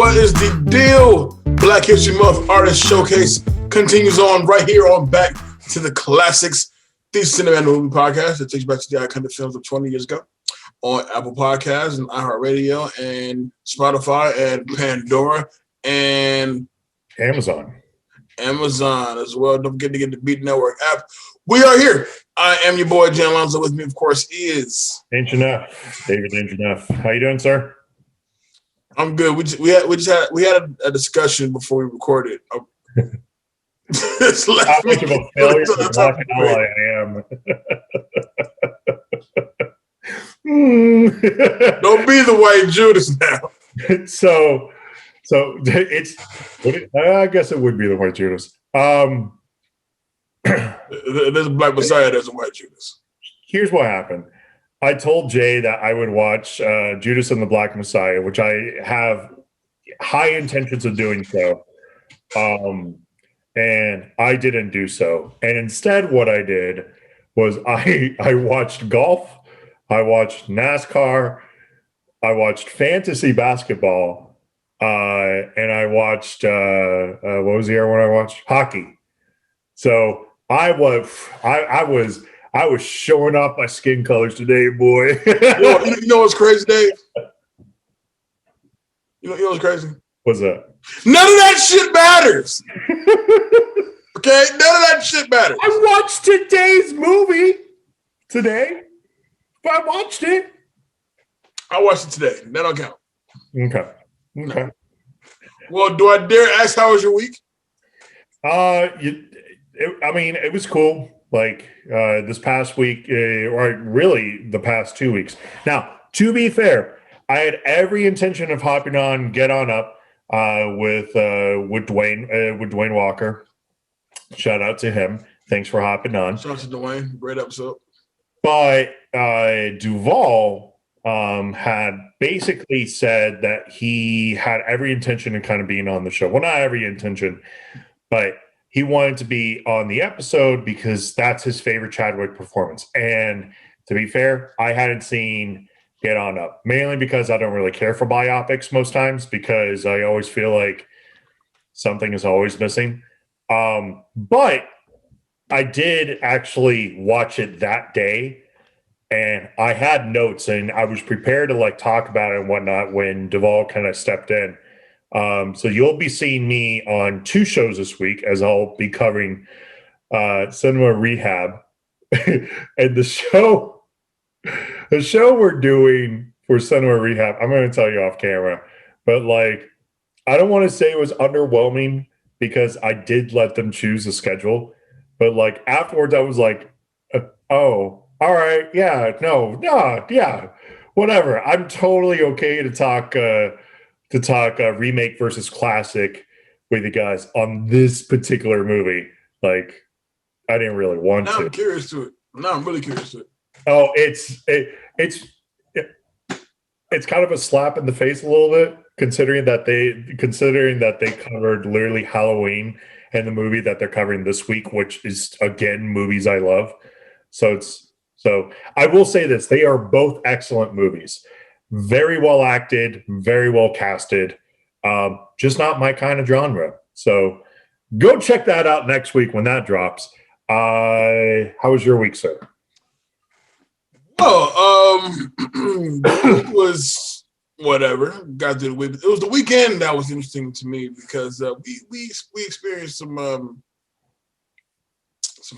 What is the deal? Black History Month Artist Showcase continues on right here on Back to the Classics, the Cinema and Movie Podcast that takes you back to the iconic films of 20 years ago on Apple Podcasts and iHeartRadio and Spotify and Pandora and Amazon as well. Don't forget to get the Beat Network app. We are here. I am your boy, Jan Alonzo. With me, of course, is Ancient F, David Ancient F. How you doing, sir? I'm good. We had a discussion before we recorded. It's How much of a failure of a black ally I am. Don't be the white Judas now. So it's. I guess it would be the white Judas. There's a black Messiah. There's a white Judas. Here's what happened. I told Jay that I would watch Judas and the Black Messiah, which I have high intentions of doing so. And I didn't do so. And instead what I did was I watched golf, I watched NASCAR, I watched fantasy basketball, and I watched what was the other one I watched? Hockey. So I was showing off my skin colors today, boy. you know what's crazy, Dave? You know what's crazy? What's that? None of that shit matters. Okay? None of that shit matters. I watched today's movie today. But I watched it. I watched it today. That don't count. Okay. No. Well, do I dare ask how was your week? It was cool. Like this past week, or really the past 2 weeks. Now, to be fair, I had every intention of hopping on Get On Up with Dwayne Walker. Shout out to him. Thanks for hopping on. Shout out to Dwayne. Great episode. But Duvall had basically said that he had every intention of kind of being on the show. Well, not every intention, but he wanted to be on the episode because that's his favorite Chadwick performance. And to be fair, I hadn't seen Get On Up, mainly because I don't really care for biopics most times because I always feel like something is always missing. But I did actually watch it that day, and I had notes, and I was prepared to like talk about it and whatnot when Duvall kind of stepped in. So you'll be seeing me on 2 shows this week as I'll be covering Cinema Rehab. And the show we're doing for Cinema Rehab, I'm going to tell you off camera, but like, I don't want to say it was underwhelming because I did let them choose the schedule, but like afterwards I was like, oh, all right. Yeah, no, yeah, whatever. I'm totally okay to talk remake versus classic with you guys on this particular movie. Like, I didn't really want to. I'm curious to it. No, I'm really curious to it. Oh, it's kind of a slap in the face a little bit, considering that they covered literally Halloween and the movie that they're covering this week, which is again movies I love. So I will say this: they are both excellent movies. Very well acted, very well casted. Just not my kind of genre. So go check that out next week when that drops. How was your week, sir? It was whatever. Got through the week. It was the weekend that was interesting to me because we experienced some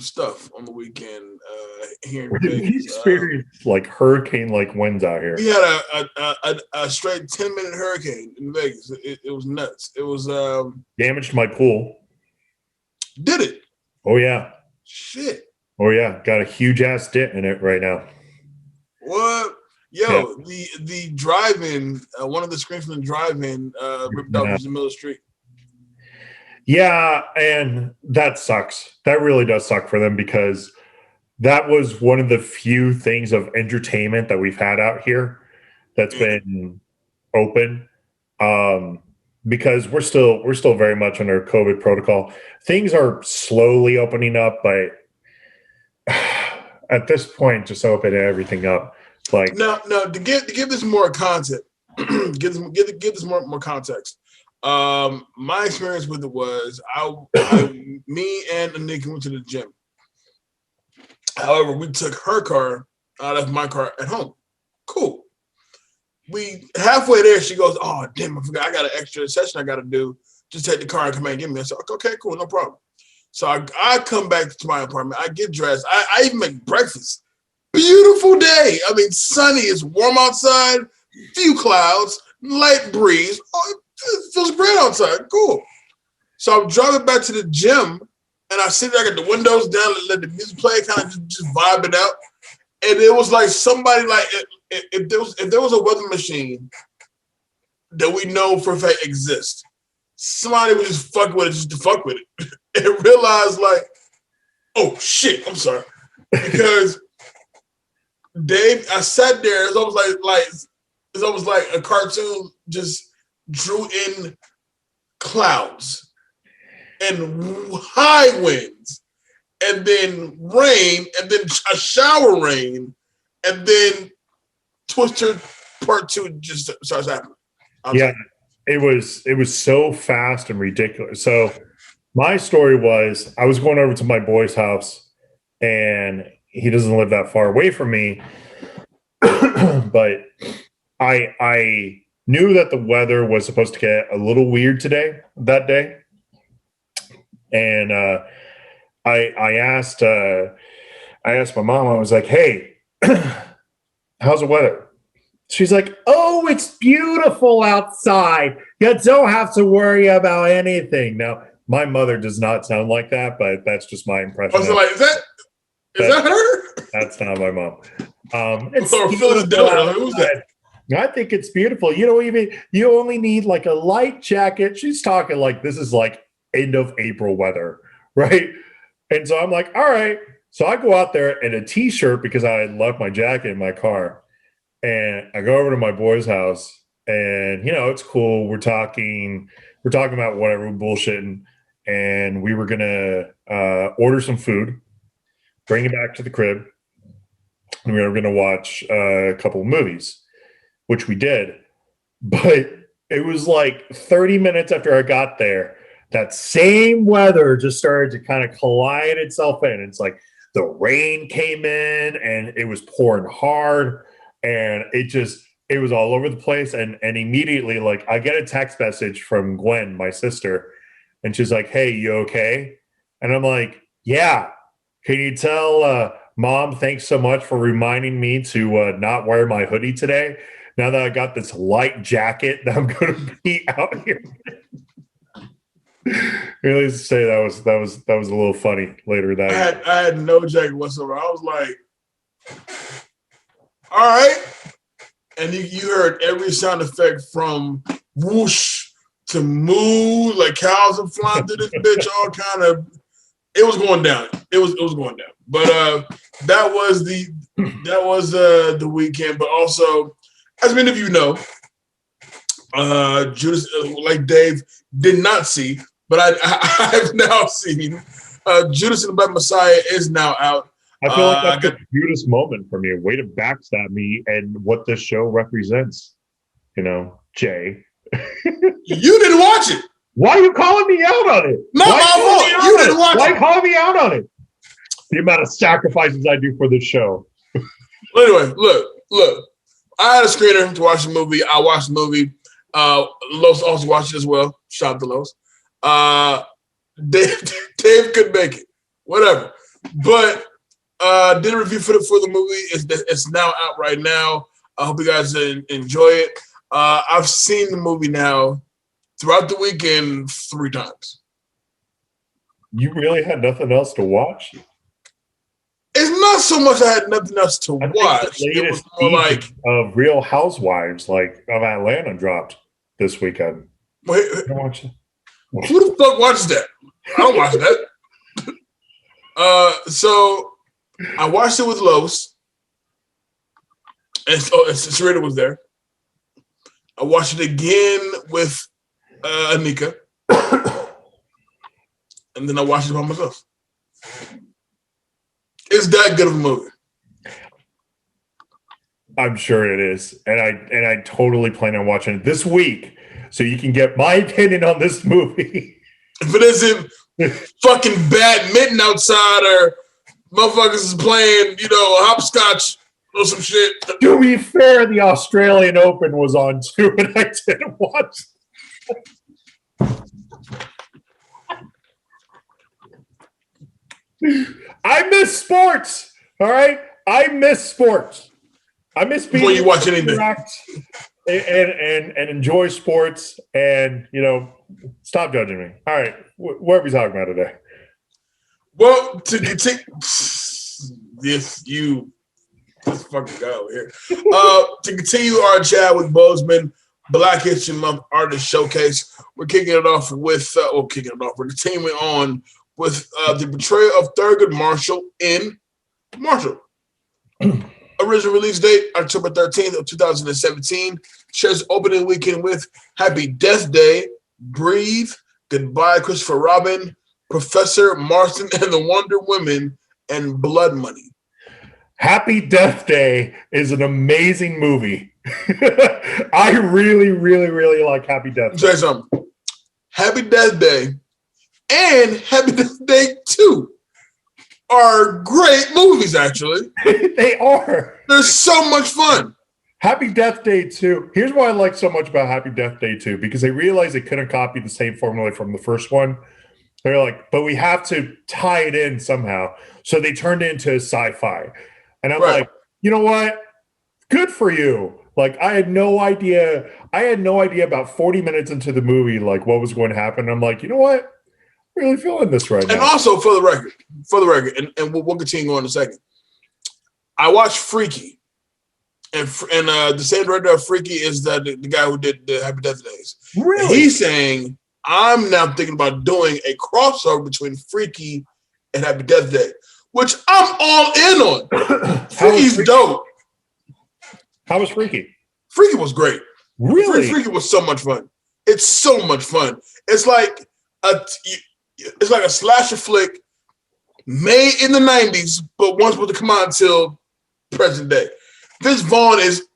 stuff on the weekend here in Vegas. We experienced like hurricane-like winds out here. We had a straight 10-minute hurricane in Vegas. It was nuts. It was damaged my pool. Did it? Oh yeah. Shit. Oh yeah. Got a huge ass dent in it right now. What? Yo, yeah. The drive-in, one of the screens from the drive-in ripped out the middle of the street. Yeah, and that sucks. That really does suck for them because that was one of the few things of entertainment that we've had out here that's been open. Because we're still very much under COVID protocol. Things are slowly opening up, but at this point, just open everything up. Like no, to give this more context, give this more context. My experience with it was me and Anika went to the gym. However, we took her car out of my car at home. Cool. We halfway there, she goes, "Oh damn, I forgot. I got an extra session I got to do. Just take the car and come and get me." I said, "Okay, cool, no problem." So I come back to my apartment. I get dressed. I even make breakfast. Beautiful day. I mean, sunny. It's warm outside. Few clouds. Light breeze. Oh, it feels great outside. Cool. So I'm driving back to the gym, and I sit there, I got the windows down, let the music play, kind of just vibing out. And it was like somebody like if there was a weather machine that we know for a fact exists, somebody would just fuck with it just to fuck with it and realize like, oh shit, I'm sorry, because Dave, I sat there. It's almost like a cartoon just drew in clouds and high winds, and then rain, and then a shower rain, and then Twister Part 2 just starts happening. It was so fast and ridiculous. So my story was I was going over to my boy's house, and he doesn't live that far away from me, but I knew that the weather was supposed to get a little weird that day. And I asked my mom, I was like, "Hey, how's the weather?" She's like, "Oh, it's beautiful outside. You don't have to worry about anything." Now, my mother does not sound like that, but that's just my impression. I was like, is that her? That's not my mom. Who's that? I think it's beautiful. You only need like a light jacket. She's talking like this is like end of April weather, right? And so I'm like, all right. So I go out there in a t-shirt because I had left my jacket in my car. And I go over to my boy's house, and it's cool. We're talking about whatever, we're bullshitting. And we were gonna order some food, bring it back to the crib, and we were gonna watch a couple of movies, which we did. But it was like 30 minutes after I got there, that same weather just started to kind of collide itself in. It's like the rain came in, and it was pouring hard. And it was all over the place. And immediately, like, I get a text message from Gwen, my sister, and she's like, "Hey, you okay?" And I'm like, "Yeah. Can you tell Mom, thanks so much for reminding me to not wear my hoodie today, now that I got this light jacket that I'm going to be out here." Really to say that was a little funny later that I had no jacket whatsoever. I was like, all right. And you heard every sound effect from whoosh to moo, like cows are flying through this bitch, all kind of. It was going down. It was going down. But that was the weekend. But also, as many of you know, Judas, like Dave, did not see, but I've now seen. Judas and the Black Messiah is now out. I feel like that's a Judas moment from you. Way to backstab me and what this show represents. Jay. You didn't watch it. Why are you calling me out on it? Not my fault. You didn't watch it. Why call me out on it? The amount of sacrifices I do for this show. Well, anyway, look. I had a screener to watch the movie. I watched the movie. Los also watched it as well. Shout out to Los. Dave couldn't make it. Whatever. But did a review for the movie. It's now out right now. I hope you guys enjoy it. I've seen the movie now throughout the weekend 3 times. You really had nothing else to watch? It's not so much I had nothing else to watch. It was more like of Real Housewives, like of Atlanta, dropped this weekend. Wait, who the fuck watches that? I don't watch that. So I watched it with Los, and Serena was there. I watched it again with Anika, and then I watched it by myself. It's that good of a movie. I'm sure it is, and I totally plan on watching it this week, so you can get my opinion on this movie. If it isn't fucking badminton outside or motherfuckers is playing, hopscotch or some shit. To be fair, the Australian Open was on too, and I didn't watch. I miss sports. All right, I miss sports. I miss being when you watch anything and enjoy sports, and stop judging me. All right, what are we talking about today? Well, to continue, this fucking guy over here. To continue our chat with Bozeman, Black History Month Artist Showcase, we're kicking it off with, we're continuing on with the portrayal of Thurgood Marshall in Marshall. Original release date, October 13th of 2017. Shares opening weekend with Happy Death Day, Breathe, Goodbye Christopher Robin, Professor Marston and the Wonder Women, and Blood Money. Happy Death Day is an amazing movie. I really, really, really like Happy Death Day. Say something. Happy Death Day and Happy Death Day 2 are great movies, actually. They are. They're so much fun. Happy Death Day 2. Here's why I like so much about Happy Death Day 2, because they realized they couldn't copy the same formula from the first one. They're like, but we have to tie it in somehow. So they turned it into sci-fi. And I'm like, you know what? Good for you. Like, I had no idea about 40 minutes into the movie, like, what was going to happen. I'm like, you know what? I'm really feeling this right now. And also, for the record, and we'll continue on in a second. I watched Freaky. And the same director of Freaky is the guy who did the Happy Death Days. Really? And he's saying, I'm now thinking about doing a crossover between Freaky and Happy Death Day, which I'm all in on. Freaky's dope. How was Freaky? Freaky was great. Really? Freaky was so much fun. It's so much fun. It's like a slasher flick made in the 90s, but wasn't supposed to come out until present day. Vince Vaughn is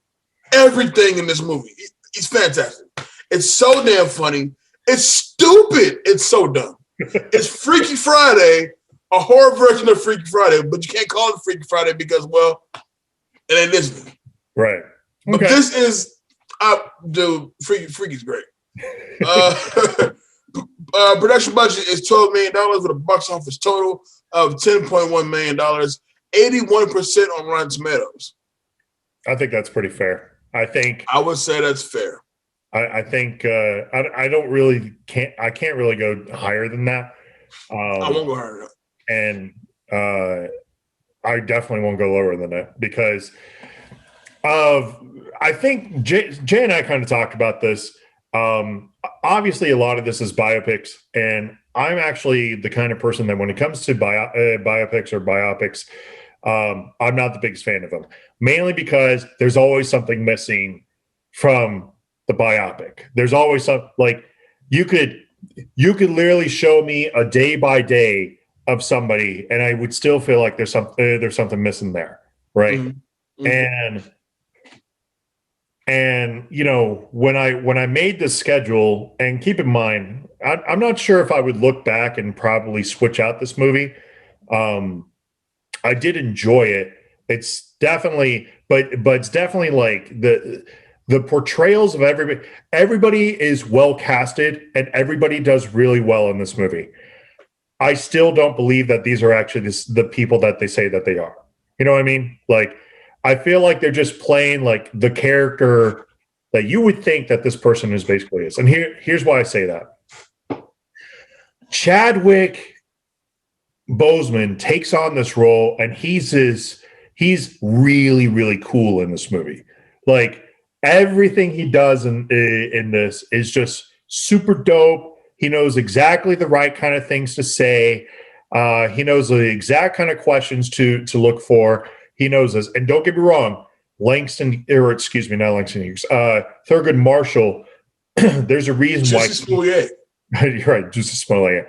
everything in this movie. He's fantastic. It's so damn funny. It's stupid. It's so dumb. It's Freaky Friday, a horror version of Freaky Friday, but you can't call it Freaky Friday because, well, it ain't Disney. Right. But this is, dude, Freaky's great. Production budget is $12 million with a box office total of $10.1 million, 81% on Rotten Tomatoes. I think that's pretty fair. I would say that's fair. I think I can't really go higher than that. I won't go higher than that. And I definitely won't go lower than that because I think Jay and I kind of talked about this. Obviously, a lot of this is biopics, and I'm actually the kind of person that when it comes to biopics or biopics, I'm not the biggest fan of them, mainly because there's always something missing from the biopic. There's always something like you could literally show me a day by day of somebody, and I would still feel like there's something missing there, right? Mm-hmm. And when I made this schedule, and keep in mind, I'm not sure if I would look back and probably switch out this movie. I did enjoy it. It's definitely, but it's definitely like the portrayals of everybody. Everybody is well casted, and everybody does really well in this movie. I still don't believe that these are actually the people that they say that they are. You know what I mean? Like, I feel like they're just playing like the character that you would think that this person is basically is. And here's why I say that. Chadwick Boseman takes on this role, and he's really, really cool in this movie. Like, everything he does in this is just super dope. He knows exactly the right kind of things to say. He knows the exact kind of questions to look for. He knows this. And don't get me wrong, Thurgood Marshall, there's a reason why. You're right, Justice Smollett.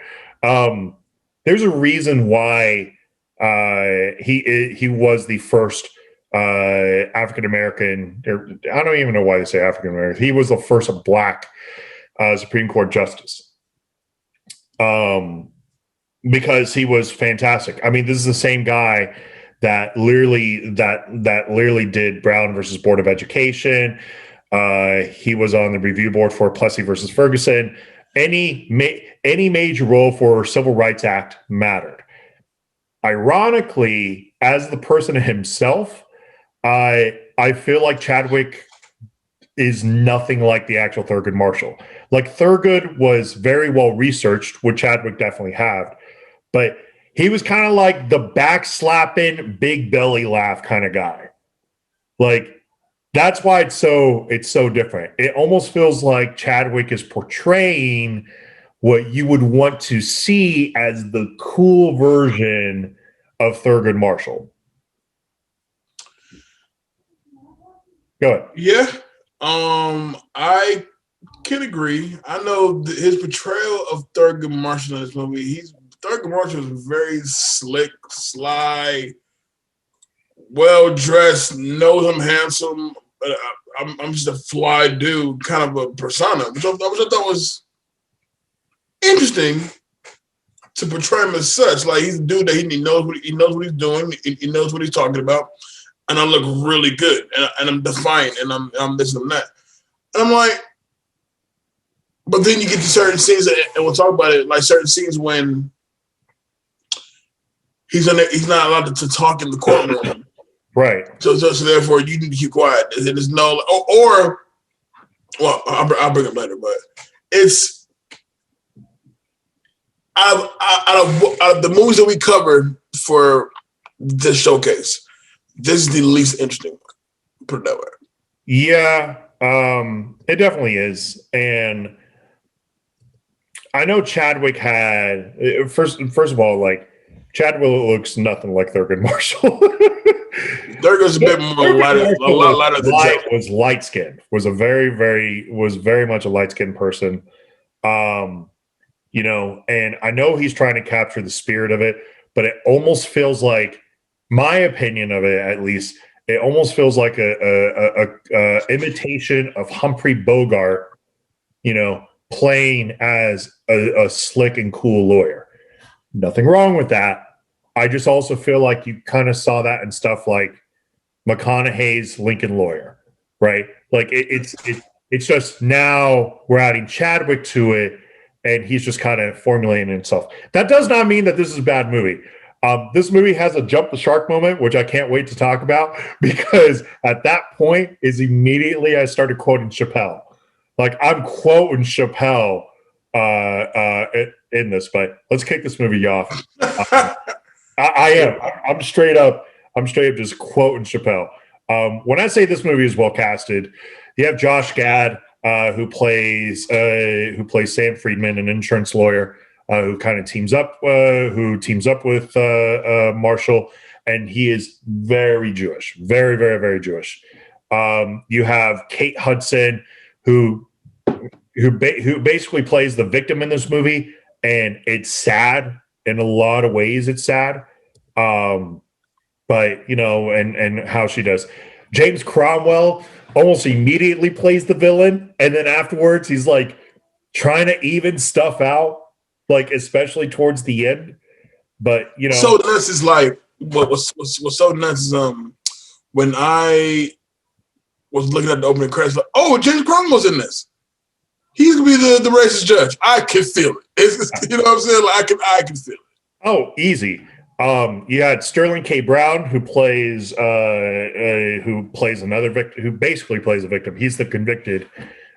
There's a reason why he was the first African American. I don't even know why they say African American. He was the first black Supreme Court justice. Because he was fantastic. I mean, this is the same guy that literally did Brown versus Board of Education. He was on the review board for Plessy versus Ferguson. Any major role for Civil Rights Act mattered. Ironically, as the person himself, I feel like Chadwick is nothing like the actual Thurgood Marshall. Like, Thurgood was very well researched, which Chadwick definitely had, but he was kind of like the backslapping, big belly laugh kind of guy. Like, that's why it's so different. It almost feels like Chadwick is portraying what you would want to see as the cool version of Thurgood Marshall. Go ahead. Yeah, I can agree. I know his portrayal of Thurgood Marshall in this movie. Thurgood Marshall is very slick, sly, well dressed, knows I'm handsome. I'm just a fly dude, kind of a persona, which I thought was interesting to portray him as such. Like, he's a dude that he knows what he's doing, he knows what he's talking about, and I look really good, and I'm defiant, and I'm this and that, and I'm like, but then you get to certain scenes, and we'll talk about it, like certain scenes when he's not allowed to talk in the courtroom. Right. So therefore, you need to keep quiet. And there's no, well, I'll bring it later, but it's out of the movies that we covered for this showcase, this is the least interesting one. Put it that way. Yeah, it definitely is, and I know Chadwick had first of all, like, Chadwick looks nothing like Thurgood Marshall. Thurgood's a bit more lighter, a lot lighter than Joe. Was light skinned. Was very much a light skinned person. You know, and I know he's trying to capture the spirit of it, but it almost feels like, my opinion of it, at least, it almost feels like a imitation of Humphrey Bogart, you know, playing as a slick and cool lawyer. Nothing wrong with that. I just also feel like you kind of saw that in stuff like McConaughey's Lincoln Lawyer, right? Like, it's just, now we're adding Chadwick to it, and he's just kind of formulating himself. That does not mean that this is a bad movie. This movie has a jump the shark moment, which I can't wait to talk about, because at that point is immediately I started quoting Chappelle. Like, I'm quoting Chappelle in this, but let's kick this movie off. I am. I'm straight up just quoting Chappelle. When I say this movie is well casted, you have Josh Gad, who plays Sam Friedman, an insurance lawyer, who kind of teams up with Marshall, and he is very Jewish, very, very, very Jewish. You have Kate Hudson, who basically plays the victim in this movie, and it's sad in a lot of ways. It's sad, but you know, and how she does. James Cromwell almost immediately plays the villain, and then afterwards he's like trying to even stuff out, like especially towards the end. But you know, so nuts is like what's so nuts is when I was looking at the opening credits, like, oh, James Cromwell's in this. He's gonna be the racist judge. I can feel it. You know what I'm saying? Like, I can feel it. Oh, easy. You had Sterling K. Brown, who plays another victim, who basically plays a victim. He's the convicted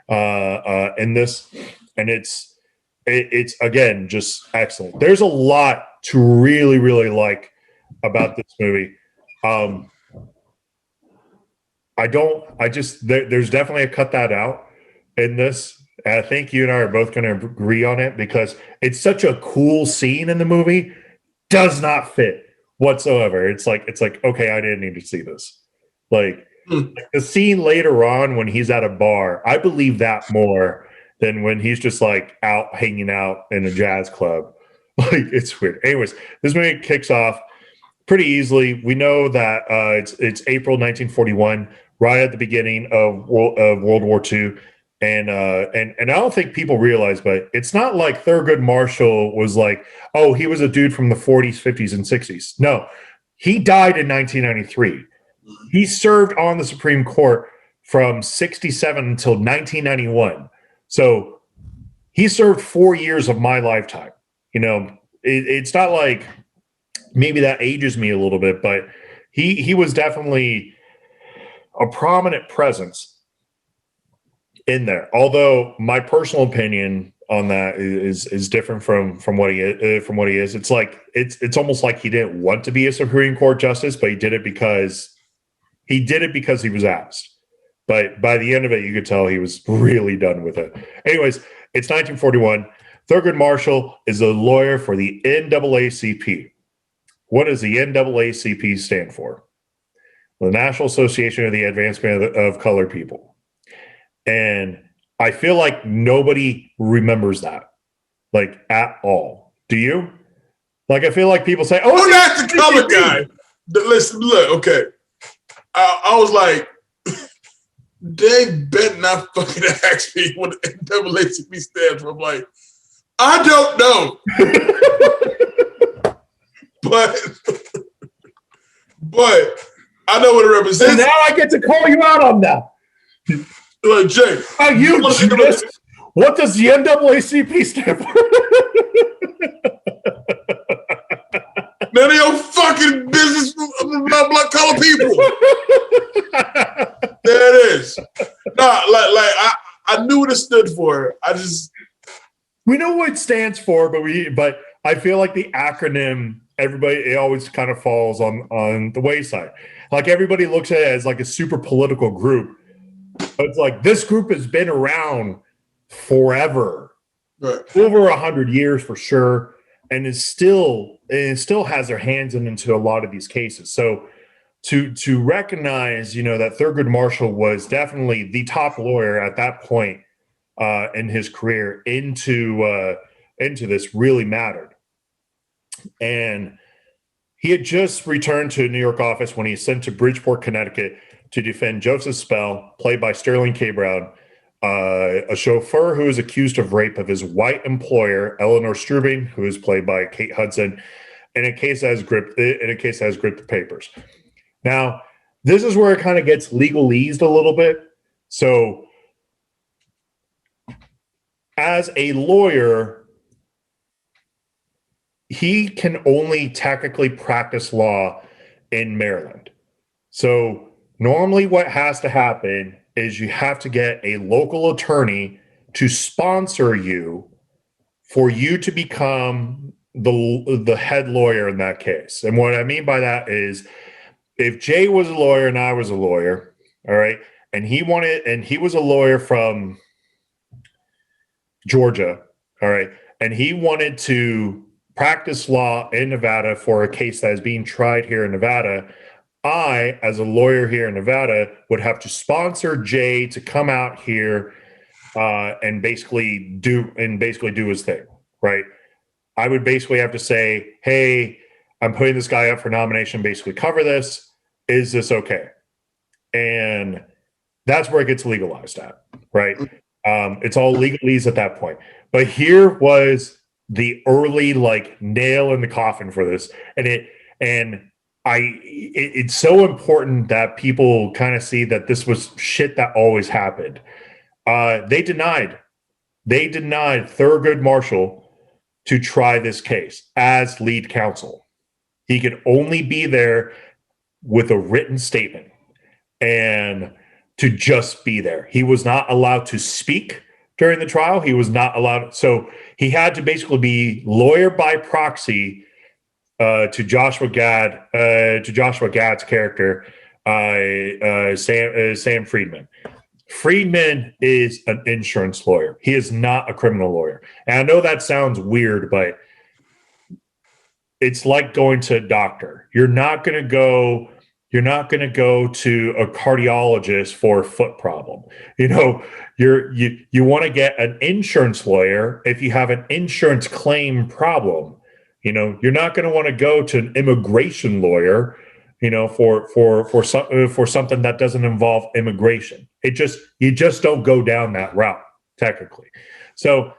in this, and it's again just excellent. There's a lot to really, really like about this movie. There's definitely a cut that out in this. And I think you and I are both going to agree on it, because it's such a cool scene in the movie. Does not fit whatsoever. It's like, okay, I didn't need to see this. Like, the scene later on when he's at a bar, I believe that more than when he's just like out hanging out in a jazz club. Like, it's weird. Anyways, this movie kicks off pretty easily. We know that it's April 1941, right at the beginning of World War II. And I don't think people realize, but it's not like Thurgood Marshall was like, oh, he was a dude from the 40s, 50s, and 60s. No, he died in 1993. He served on the Supreme Court from 67 until 1991. So he served 4 years of my lifetime. You know, it's not like maybe that ages me a little bit, but he was definitely a prominent presence in there. Although my personal opinion on that is different from what he is. It's like it's almost like he didn't want to be a Supreme Court justice, but he did it because he was asked. But by the end of it, you could tell he was really done with it. Anyways, it's 1941. Thurgood Marshall is a lawyer for the NAACP. What does the NAACP stand for? The National Association of the Advancement of Colored People. And I feel like nobody remembers that, like, at all. Do you? Like, I feel like people say, "Oh, that's the color guy." Listen, look, okay. I was like, they better not fucking ask me what the NAACP stands for. I'm like, I don't know. but I know what it represents. And now I get to call you out on that. Like, Jay, what does the NAACP stand for? None of your fucking business about black color people. There it is. I knew what it stood for. We know what it stands for, but I feel like the acronym, it always kind of falls on the wayside. Like, everybody looks at it as like a super political group. But it's like, this group has been around forever, right. Over 100 years for sure, and it still has their hands into a lot of these cases. So to recognize, that Thurgood Marshall was definitely the top lawyer at that point in his career into this really mattered. And he had just returned to New York office when he was sent to Bridgeport, Connecticut, to defend Joseph Spell, played by Sterling K. Brown, a chauffeur who is accused of rape of his white employer, Eleanor Strubing, who is played by Kate Hudson, in a case that has gripped the papers. Now, this is where it kind of gets legalese a little bit. So, as a lawyer, he can only technically practice law in Maryland. So, normally what has to happen is you have to get a local attorney to sponsor you for you to become the head lawyer in that case. And what I mean by that is, if Jay was a lawyer and I was a lawyer, all right, and he was a lawyer from Georgia, all right, and he wanted to practice law in Nevada for a case that is being tried here in Nevada, I, as a lawyer here in Nevada, would have to sponsor Jay to come out here and basically do his thing, right? I would basically have to say, hey, I'm putting this guy up for nomination, basically cover this. Is this okay? And that's where it gets legalized at, right? It's all legalese at that point. But here was the early nail in the coffin for this. It's so important that people kind of see that this was shit that always happened. They denied Thurgood Marshall to try this case as lead counsel. He could only be there with a written statement and to just be there. He was not allowed to speak during the trial. He was not allowed. So he had to basically be lawyer by proxy to Joshua Gad's character, Sam Friedman. Friedman is an insurance lawyer. He is not a criminal lawyer. And I know that sounds weird, but it's like going to a doctor. You're not going to go to a cardiologist for a foot problem. You want to get an insurance lawyer if you have an insurance claim problem. You know, you're not going to want to go to an immigration lawyer, you know, for something that doesn't involve immigration. You just don't go down that route technically. So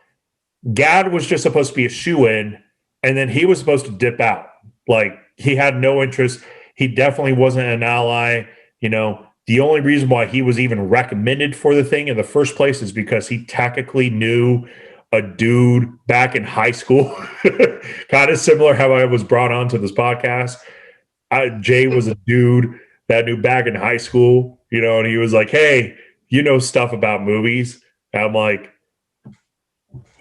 Gad was just supposed to be a shoe-in, and then he was supposed to dip out. Like, he had no interest. He definitely wasn't an ally. You know, the only reason why he was even recommended for the thing in the first place is because he technically knew a dude back in high school, kind of similar how I was brought onto this podcast. Jay was a dude that knew back in high school, you know, and he was like, "Hey, you know stuff about movies?" And I'm like,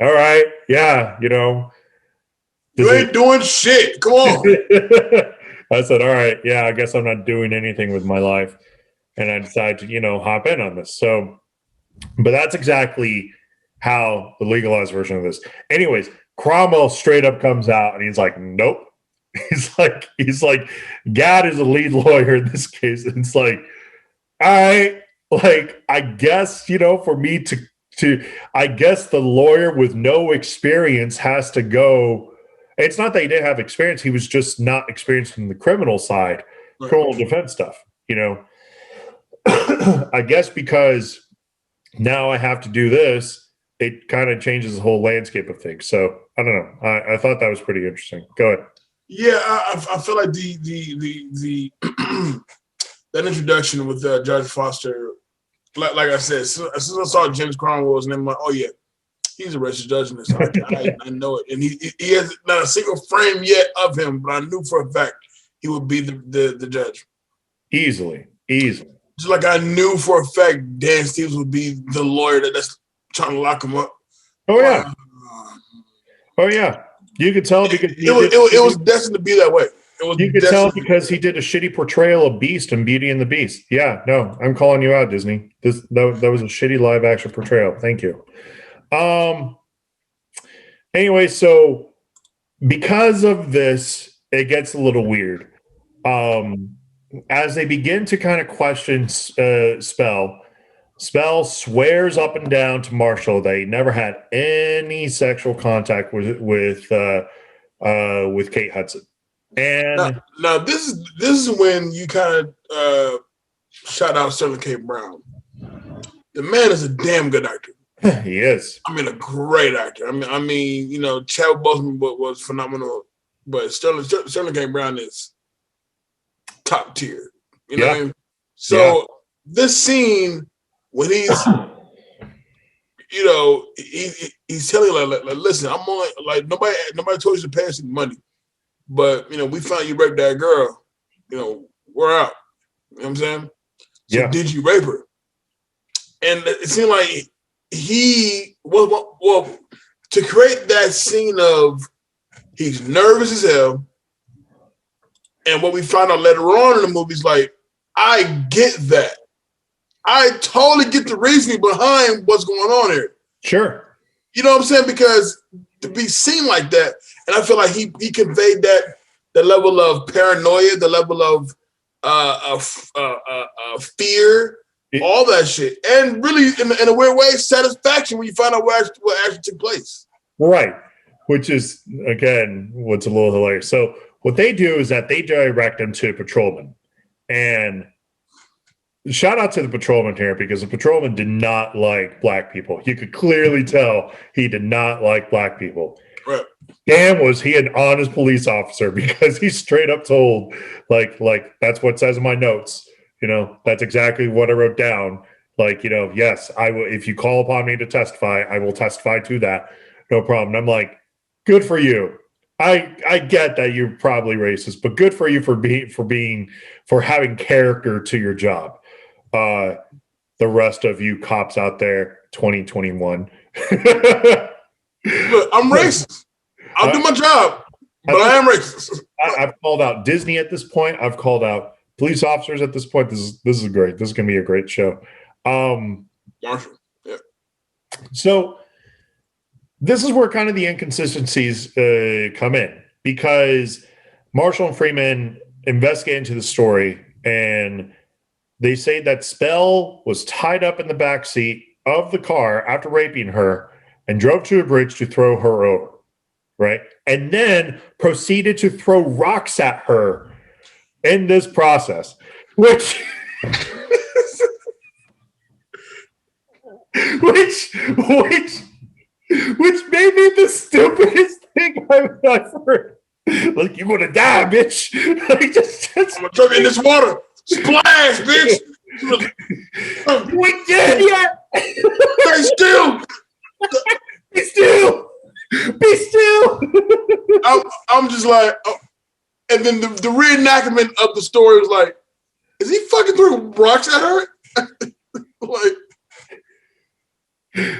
"All right, yeah, you know." You ain't doing shit. Come on. I said, "All right, yeah, I guess I'm not doing anything with my life." And I decided to, you know, hop in on this. So, but that's exactly how the legalized version of this. Anyways, Cromwell straight up comes out and he's like, "Nope." He's like, Gad is a lead lawyer in this case. And it's like, I guess, you know, for me I guess the lawyer with no experience has to go. It's not that he didn't have experience. He was just not experienced in the criminal side, criminal defense stuff, you know. I guess because now I have to do this, it kind of changes the whole landscape of things. So I don't know. I thought that was pretty interesting. Go ahead. Yeah, I feel like the that introduction with Judge Foster, like I said, as soon as I saw James Cromwell's name, I'm like, oh yeah, he's a registered judge in this. I know it, and he has not a single frame yet of him, but I knew for a fact he would be the judge. Easily. Just like I knew for a fact Dan Stevens would be the lawyer that's trying to lock him up. Oh yeah. Oh yeah. You could tell because it was destined to be that way. You could tell because he did a shitty portrayal of Beast in Beauty and the Beast. Yeah, no, I'm calling you out, Disney. That was a shitty live action portrayal. Thank you. Anyway, so because of this, it gets a little weird. As they begin to kind of question Spell swears up and down to Marshall that he never had any sexual contact with Kate Hudson. And now this is when you kind of shout out Sterling K. Brown. The man is a damn good actor. He is. I mean, a great actor. I mean, you know, Chadwick Boseman was phenomenal, but Sterling K. Brown is top tier. You know what I mean? So this scene when he's, you know, he's telling you like, listen, I'm on, like nobody told you to pay us any money, but you know, we found you raped that girl. You know, we're out. You know what I'm saying? So did you rape her? And it seemed like he well to create that scene of he's nervous as hell, and what we find out later on in the movie is like, I get that. I totally get the reasoning behind what's going on here. Sure. You know what I'm saying? Because to be seen like that, and I feel like he conveyed that the level of paranoia, the level of fear, all that shit, and really in a weird way, satisfaction when you find out what actually took place. Right. Which is again what's a little hilarious. So what they do is that they direct him to a patrolman, and shout out to the patrolman here because the patrolman did not like black people. You could clearly tell he did not like black people. Right. Damn, was he an honest police officer because he straight up told, like that's what it says in my notes. You know, that's exactly what I wrote down. Like, you know, yes, I will. If you call upon me to testify, I will testify to that. No problem. And I'm like, good for you. I get that you're probably racist, but good for you for having character to your job. The rest of you cops out there, 2021. Look, I'm racist. I'll do my job, but I am racist. I've called out Disney at this point. I've called out police officers at this point. This is great. This is going to be a great show. Marshall. Yeah. So this is where kind of the inconsistencies come in because Marshall and Freeman investigate into the story, and they say that Spell was tied up in the back seat of the car after raping her and drove to a bridge to throw her over, right? And then proceeded to throw rocks at her in this process, which which made me the stupidest thing I've heard. Like, you're gonna die, bitch. Like, I'm gonna chuck it in this water. Splash, bitch. You ain't dead yet. Stay still. Be still. Be still. I'm just like, oh. And then the reenactment of the story was like, is he fucking throwing rocks at her? Like,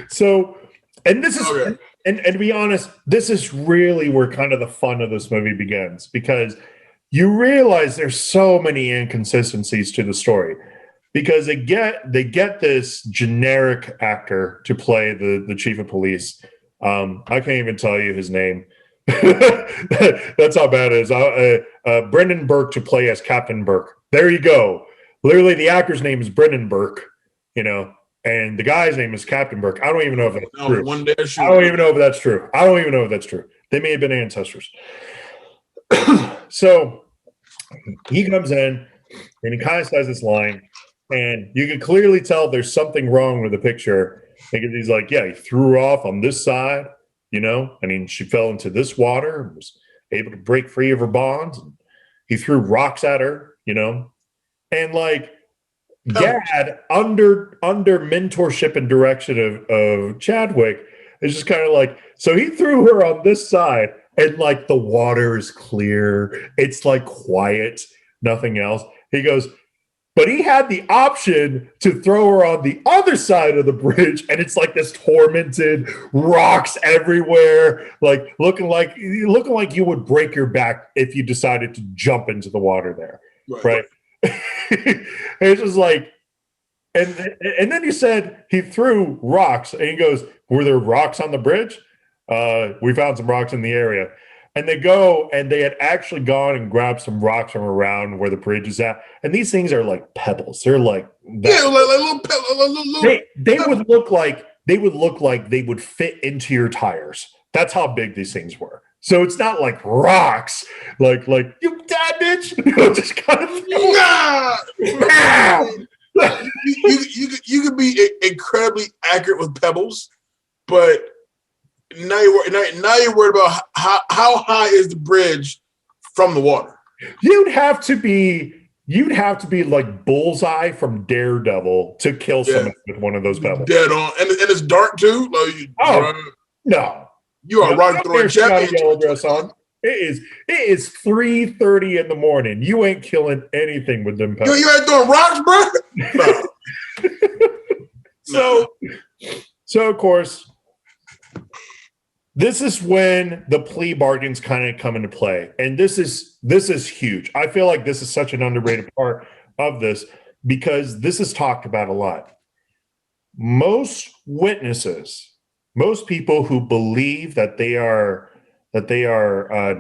so, and this is, okay. and to be honest, this is really where kind of the fun of this movie begins, because you realize there's so many inconsistencies to the story, because they get this generic actor to play the chief of police. I can't even tell you his name. That's how bad it is. Brendan Burke to play as Captain Burke. There you go. Literally, the actor's name is Brendan Burke, you know, and the guy's name is Captain Burke. I don't even know if that's true. I don't even know if that's true. I don't even know if that's true. They may have been ancestors. So he comes in and he kind of says this line, and you can clearly tell there's something wrong with the picture, because he's like, yeah, he threw her off on this side, you know, I mean, she fell into this water and was able to break free of her bonds. And he threw rocks at her, you know, and like Gad, under mentorship and direction of Chadwick, is just kind of like, so he threw her on this side, and like the water is clear, it's like quiet, nothing else. He goes, but he had the option to throw her on the other side of the bridge, and it's like this tormented, rocks everywhere, like looking like you would break your back if you decided to jump into the water there, right? It's just like, and then he said he threw rocks, and he goes, were there rocks on the bridge? We found some rocks in the area. And they go, and they had actually gone and grabbed some rocks from around where the bridge is at. And these things are like pebbles. They're like that. Yeah, like little pebbles. They would look like they would fit into your tires. That's how big these things were. So it's not like rocks, like you dead bitch. Just kind of you could be incredibly accurate with pebbles, but now you're worried about how high is the bridge from the water. You'd have to be like Bullseye from Daredevil to kill someone with one of those pebbles. Dead on, and it's dark too. Like, no, you are rock throwing champion. Yellow dress on. It is 3:30 in the morning. You ain't killing anything with them pebbles. You ain't throwing rocks, bro. So of course, this is when the plea bargains kind of come into play. And this is huge. I feel like this is such an underrated part of this, because this is talked about a lot. Most witnesses, most people who believe that they are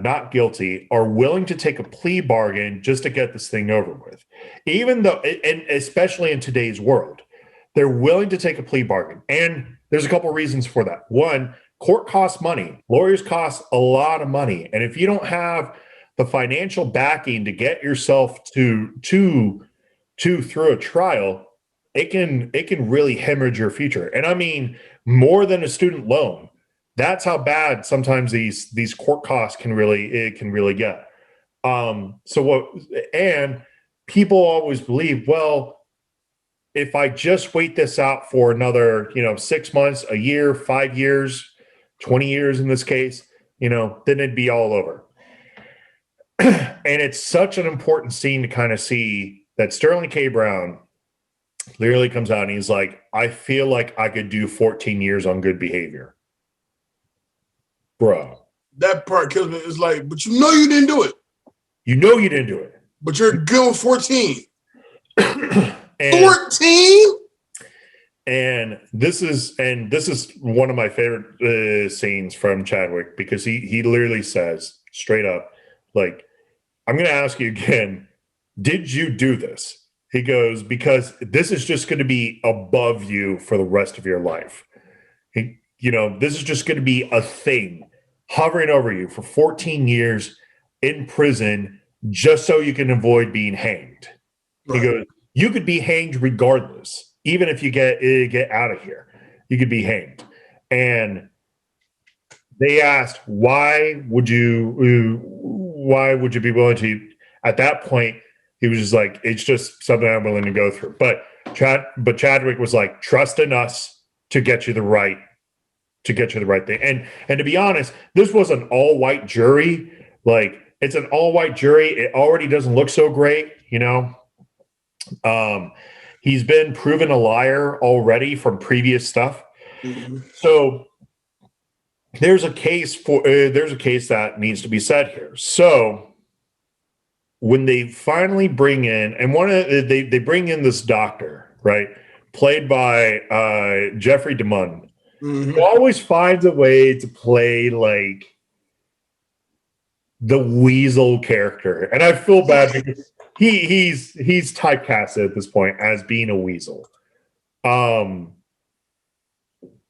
not guilty, are willing to take a plea bargain just to get this thing over with. Even though, and especially in today's world, they're willing to take a plea bargain. And there's a couple of reasons for that. One, court costs money. Lawyers cost a lot of money. And if you don't have the financial backing to get yourself through a trial, it can really hemorrhage your future. And I mean, more than a student loan. That's how bad sometimes these court costs can really get. And people always believe, well, if I just wait this out for another, 6 months, a year, 5 years, 20 years in this case, then it'd be all over. And it's such an important scene to kind of see that Sterling K. Brown literally comes out and he's like, I feel like I could do 14 years on good behavior. Bro. That part kills me. It's like, but you didn't do it. You didn't do it. But you're good with 14. 14? And this is one of my favorite scenes from Chadwick, because he literally says straight up, like, I'm going to ask you again, did you do this? He goes, because this is just going to be above you for the rest of your life. This is just going to be a thing hovering over you for 14 years in prison just so you can avoid being hanged. Right. He goes, you could be hanged regardless, even if you get out of here, you could be hanged. And they asked, why would you be willing to? At that point, he was just like, it's just something I'm willing to go through. But Chadwick was like, trust in us to get you the right thing. And to be honest, this was an all-white jury. Like, it's an all-white jury. It already doesn't look so great, you know. He's been proven a liar already from previous stuff. Mm-hmm. So there's a case that needs to be said here. So when they finally bring in, and they bring in this doctor, right, played by Jeffrey DeMunn, mm-hmm. who always finds a way to play like the weasel character, and I feel bad because he's typecasted at this point as being a weasel,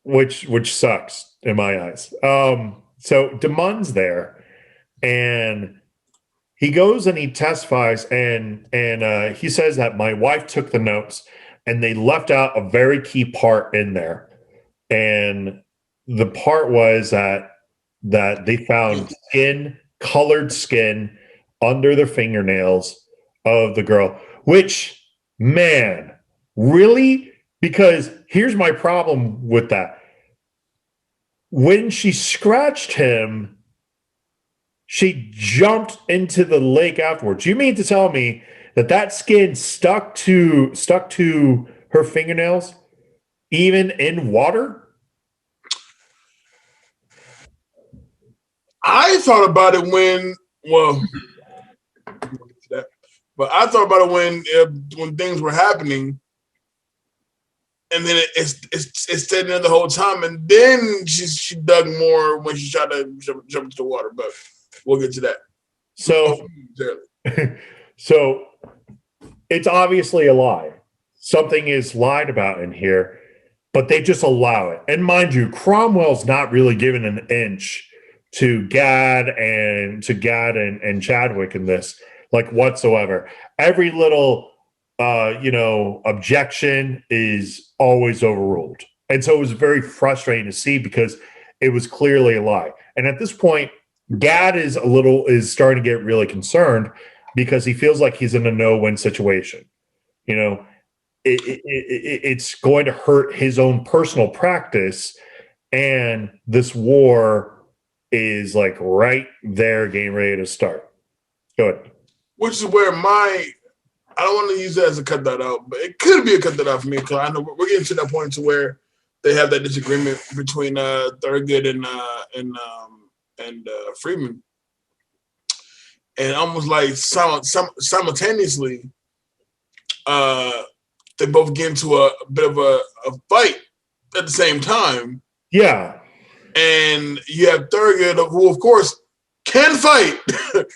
which sucks in my eyes. So DeMunn's there, and he goes and he testifies, and he says that my wife took the notes, and they left out a very key part in there, and the part was that they found colored skin under the fingernails of the girl, which, man, really? Because here's my problem with that. When she scratched him, she jumped into the lake afterwards. You mean to tell me that skin stuck to her fingernails, even in water? I thought about it when I thought about it when things were happening, and then it stayed there the whole time, and then she dug more when she tried to jump into the water. But we'll get to that. So it's obviously a lie. Something is lied about in here, but they just allow it. And mind you, Cromwell's not really given an inch to Gad and Chadwick in this, like, whatsoever. Every little objection is always overruled. And so it was very frustrating to see because it was clearly a lie. And at this point, Gad is starting to get really concerned because he feels like he's in a no-win situation. You know, it's going to hurt his own personal practice, and this war is like right there, getting ready to start. Go ahead. Which is where I don't want to use that as a cut that out, but it could be a cut that out for me because I know we're getting to that point to where they have that disagreement between Thurgood and Freeman, and almost like simultaneously, they both get into a bit of a fight at the same time. Yeah. And you have Thurgood, who of course can fight, and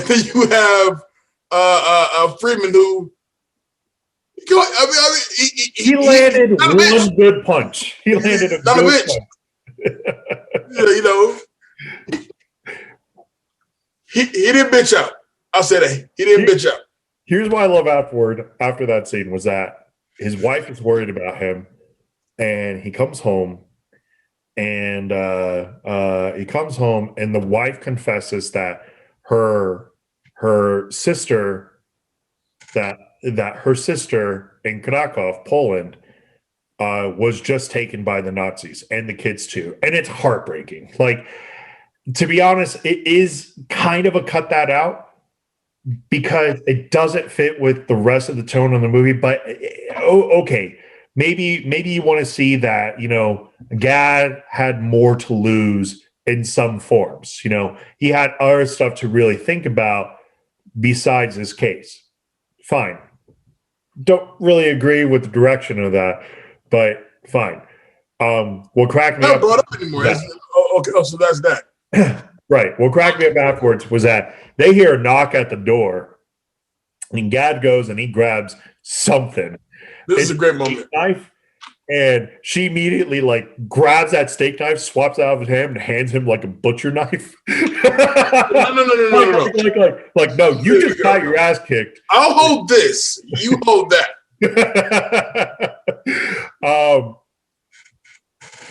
then you have Freeman, who he landed one good punch. He landed a good punch. He didn't bitch out. I'll say that he didn't bitch out. Here's what I love after that scene was that his wife is worried about him, and he comes home. And the wife confesses that her sister in Krakow, Poland, was just taken by the Nazis, and the kids too. And it's heartbreaking. Like, to be honest, it is kind of a cut that out because it doesn't fit with the rest of the tone of the movie. But okay. Maybe you want to see that, Gad had more to lose in some forms. He had other stuff to really think about besides his case. Fine. Don't really agree with the direction of that, but fine. What cracked me up. Not brought up anymore. Okay. So that's that. Right. What cracked me up afterwards was that they hear a knock at the door, and Gad goes and he grabs something. This is a great moment. Knife, And she immediately like grabs that steak knife, swaps it out of his hand, and hands him like a butcher knife. No. Like, no, you just got your ass kicked. I'll hold this. You hold that.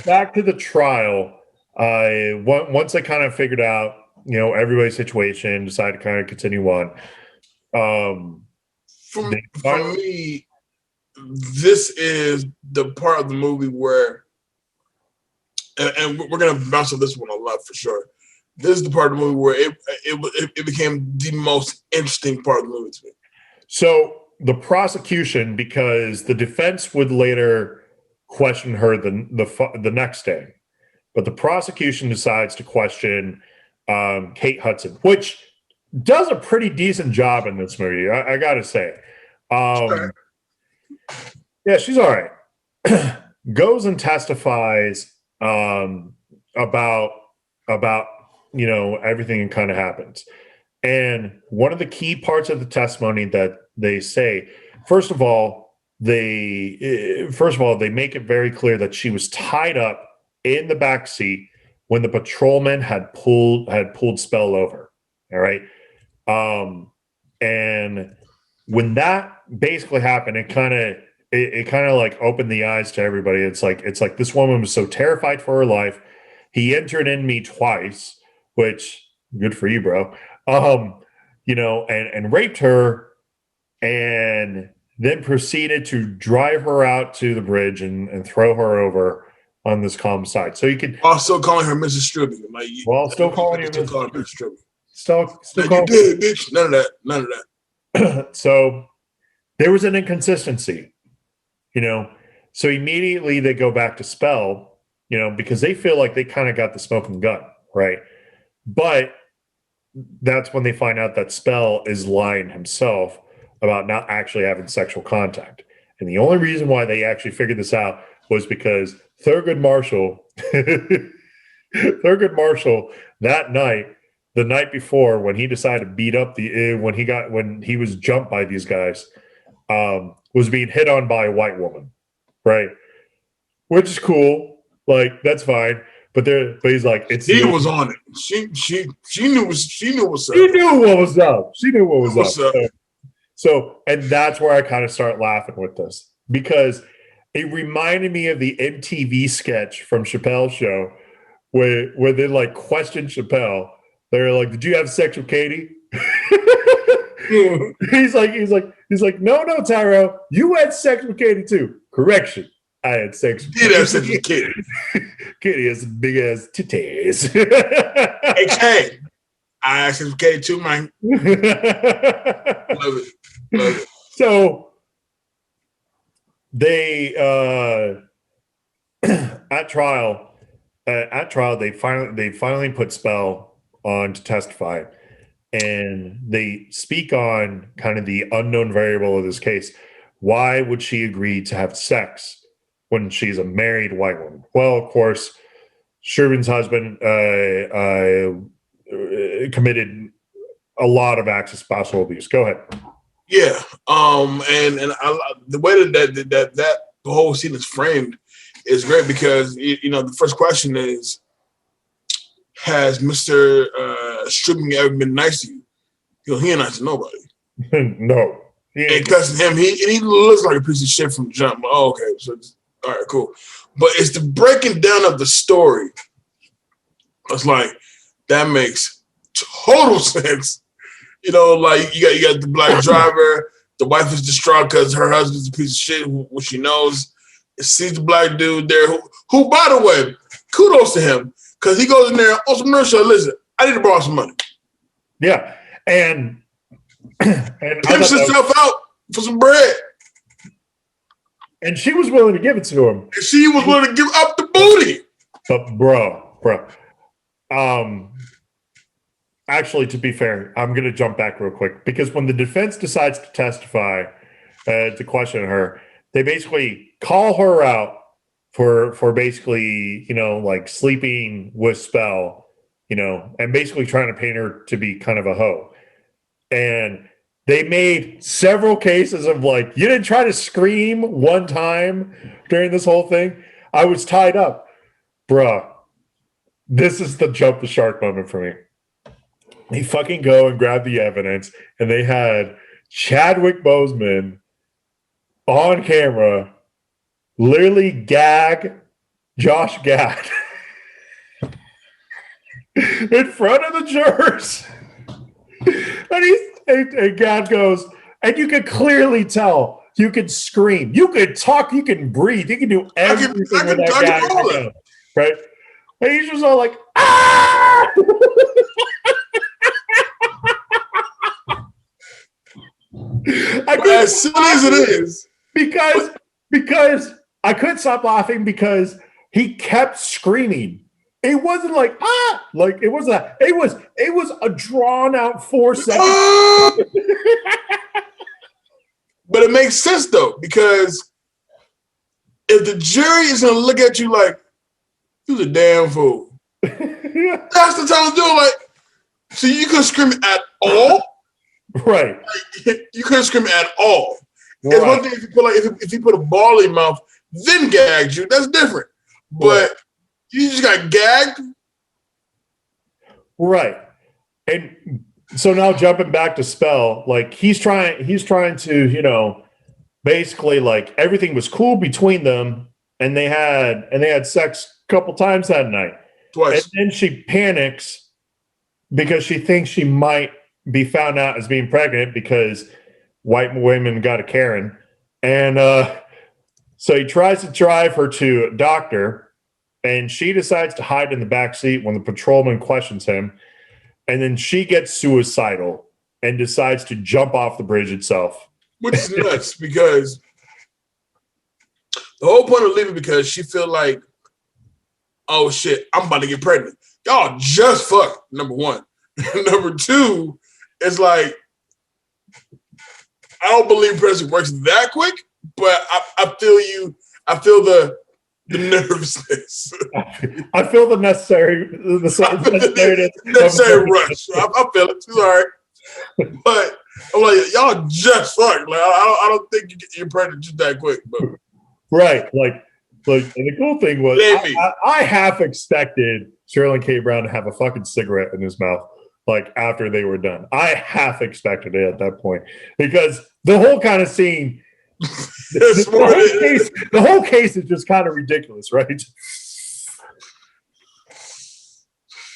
Back to the trial. Once I kind of figured out, everybody's situation, decided to kind of continue on. For me, this is the part of the movie where, and we're going to bounce on this one a lot for sure. This is the part of the movie where it became the most interesting part of the movie to me. So the prosecution, because the defense would later question her the next day, but the prosecution decides to question Kate Hudson, which does a pretty decent job in this movie. I got to say. Yeah, she's all right. Goes and testifies about everything that kind of happens. And one of the key parts of the testimony that they say, first of all, they make it very clear that she was tied up in the back seat when the patrolman had pulled Spell over. All right. And when that basically happened, it kind of like opened the eyes to everybody. It's like this woman was so terrified for her life. He entered in me twice, which good for you, bro. And raped her, and then proceeded to drive her out to the bridge and throw her over on this calm side. So you could also calling her Mrs. Stribby. Still calling her Mrs. Stribby. Still you did, bitch. None of that. So there was an inconsistency, So immediately they go back to Spell, because they feel like they kind of got the smoking gun, right? But that's when they find out that Spell is lying himself about not actually having sexual contact. And the only reason why they actually figured this out was because Thurgood Marshall that night, the night before, when he decided to beat up when he was jumped by these guys, was being hit on by a white woman, right? Which is cool, like that's fine. But he's like, he was on it. She knew what's up. She knew what was up. She knew what was up. So, and that's where I kind of start laughing with this, because it reminded me of the MTV sketch from Chappelle's show where they like questioned Chappelle. They're like, "Did you have sex with Katie?" He's like, no, Tyro, you had sex with Katie too. Correction, I had sex with Katie. Have sex with Katie. Katie has big ass titties. Hey, I had sex with Katie too, man. Love it. So they at trial they finally put Spell on to testify, and they speak on kind of the unknown variable of this case. Why would she agree to have sex when she's a married white woman? Well, of course, Sherman's husband committed a lot of acts of spousal abuse. Go ahead. Yeah, and the way that the whole scene is framed is great, because the first question is, has Mr. Stripping ever been nice to you? He ain't nice to nobody. No. And cussing him, he looks like a piece of shit from the jump. Oh, okay, so all right, cool. But it's the breaking down of the story. It's like, that makes total sense. Like you got the black driver. The wife is distraught because her husband's a piece of shit, which she knows. Sees the black dude there, who, by the way, kudos to him, because he goes in there on some nurse show. Listen, I need to borrow some money. Yeah, and pimps himself out for some bread, and she was willing to give it to him. And she was willing to give up the booty. But bro, actually, to be fair, I'm going to jump back real quick, because when the defense decides to testify to question her, they basically call her out for basically, like sleeping with Spell, and basically trying to paint her to be kind of a hoe. And They made several cases of like, you didn't try to scream one time during this whole thing. I was tied up. Bruh, this is the jump the shark moment for me. They fucking go and grab the evidence, and they had Chadwick Boseman on camera literally gag Josh Gad in front of the jurors. And Gad goes, and you could clearly tell, you could scream, you could talk, you can breathe, you can do everything with that gag. Right? And he's just all like, ah! As silly as it is. Because I couldn't stop laughing because he kept screaming. It wasn't like like it was a drawn out 4 seconds. But it makes sense though, because if the jury is gonna look at you like you was a damn fool, that's the time to do it. Like, so you couldn't scream at all, right? Like, you couldn't scream at all. Right. It's one thing if you put if you put a ball in your mouth, then gagged you. That's different. But you just got gagged, right? And so now jumping back to Spell, like he's trying to, basically like everything was cool between them, and they had sex a couple times that night. Twice. And then she panics because she thinks she might be found out as being pregnant because white women got a Karen. And so he tries to drive her to a doctor, and she decides to hide in the back seat when the patrolman questions him. And then she gets suicidal and decides to jump off the bridge itself. Which is nuts because the whole point of leaving because she feel like, oh shit, I'm about to get pregnant. Y'all just fucked, number one. Number two, it's like, I don't believe pregnancy works that quick, but I feel you. I feel the nervousness. I feel the necessary rush. I feel it. Sorry. But I'm like, y'all just fucked. Like, I don't think you get your pregnant just that quick. But right. Like, and the cool thing was I half expected Sterling K. Brown to have a fucking cigarette in his mouth, like after they were done. I half expected it at that point because the whole kind of scene, the whole case is just kind of ridiculous, right?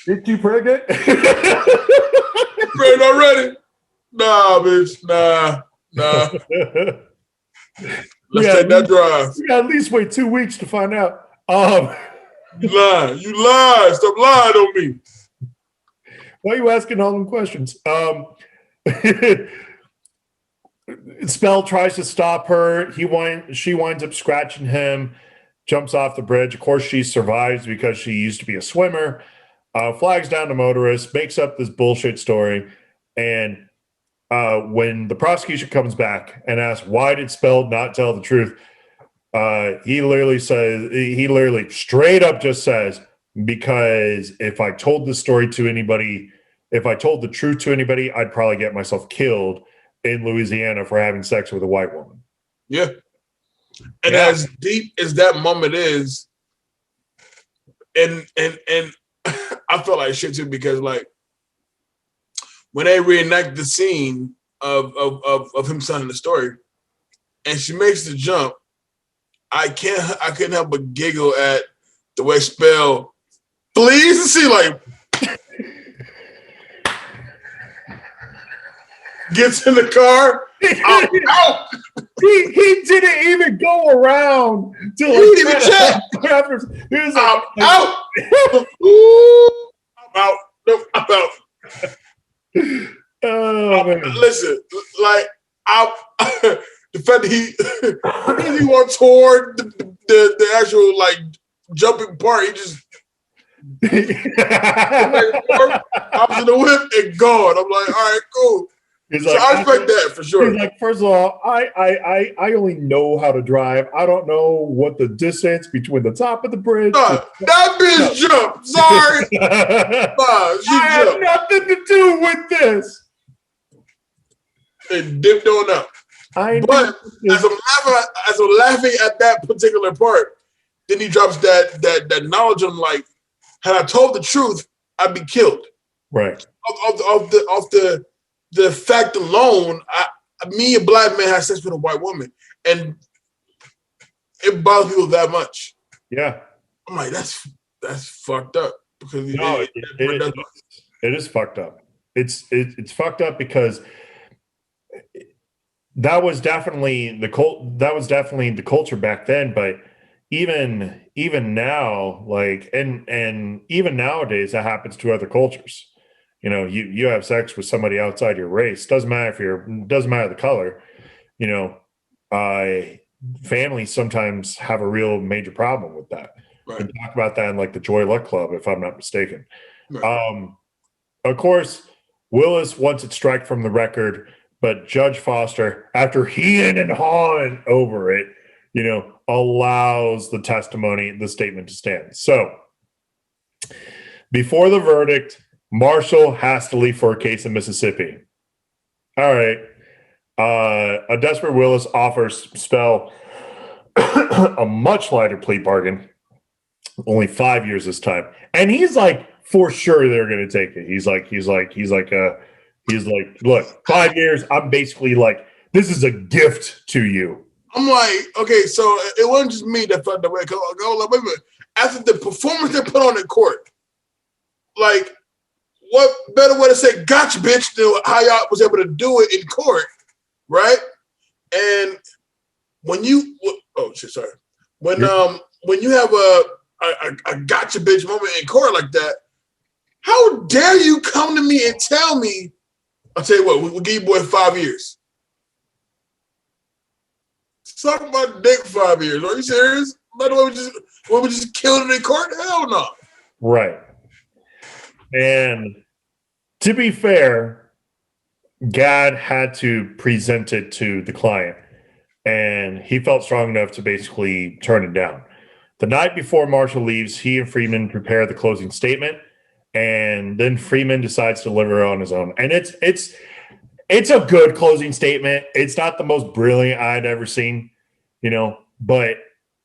Get you pregnant? Pregnant already? Nah, bitch. Nah. Let's take that drive. You got at least wait 2 weeks to find out. You lied. Stop lying on me. Why are you asking all them questions? Spell tries to stop her. She winds up scratching him, jumps off the bridge. Of course, she survives because she used to be a swimmer. Flags down the motorist, makes up this bullshit story. And when the prosecution comes back and asks, why did Spell not tell the truth? He literally straight up just says, because if I told the story to anybody, if I told the truth to anybody, I'd probably get myself killed in Louisiana for having sex with a white woman. Yeah. And as deep as that moment is, and I felt like shit too, because like when they reenact the scene of him telling the story and she makes the jump, I couldn't help but giggle at the way Spell flees and see like gets in the car. I'm out. He didn't even go around till he didn't even check. He was I'm out. I'm out. No, I'm out. Listen, like the fact that he went toward the actual like jumping part, he just opposite the whip and gone. I'm like, all right, cool. So I respect that for sure. He's like, first of all, I only know how to drive. I don't know what the distance between the top of the bridge. That bitch jumped. Sorry. I have nothing to do with this. and dipped on out. I know. But as I'm laughing at that particular part, then he drops that knowledge on like, had I told the truth, I'd be killed. Right. Off the fact alone, me, a black man, has sex with a white woman, and it bothers people that much. Yeah. I'm like, that's fucked up. Because it is fucked up. It's fucked up because that was definitely the culture back then, but even now, like, and even nowadays, that happens to other cultures. You know, you have sex with somebody outside your race. Doesn't matter the color. You know, families sometimes have a real major problem with that. Right. We talk about that in like the Joy Luck Club, if I'm not mistaken. Right. Of course, Willis wants it struck from the record, but Judge Foster, after heeing and hawing over it, you know, allows the statement to stand. So, before the verdict, Marshall has to leave for a case in Mississippi. All right. A desperate Willis offers Spell a much lighter plea bargain, only 5 years this time, and he's like, for sure they're going to take it. He's like, look, 5 years. I'm basically like, this is a gift to you. I'm like, okay, so it wasn't just me that felt that way. Go, wait a minute. After the performance they put on in court, like, what better way to say "gotcha, bitch" than how y'all was able to do it in court, right? And when you, when you have a gotcha, bitch moment in court like that, how dare you come to me and tell me? I'll tell you what, we'll give you boy 5 years. Suck my dick 5 years. Are you serious? By the way, we just killed it in court? Hell no. Right. And to be fair, Gad had to present it to the client, and he felt strong enough to basically turn it down. The night before Marshall leaves, he and Freeman prepare the closing statement, and then Freeman decides to deliver it on his own. And it's a good closing statement. It's not the most brilliant I'd ever seen, you know, but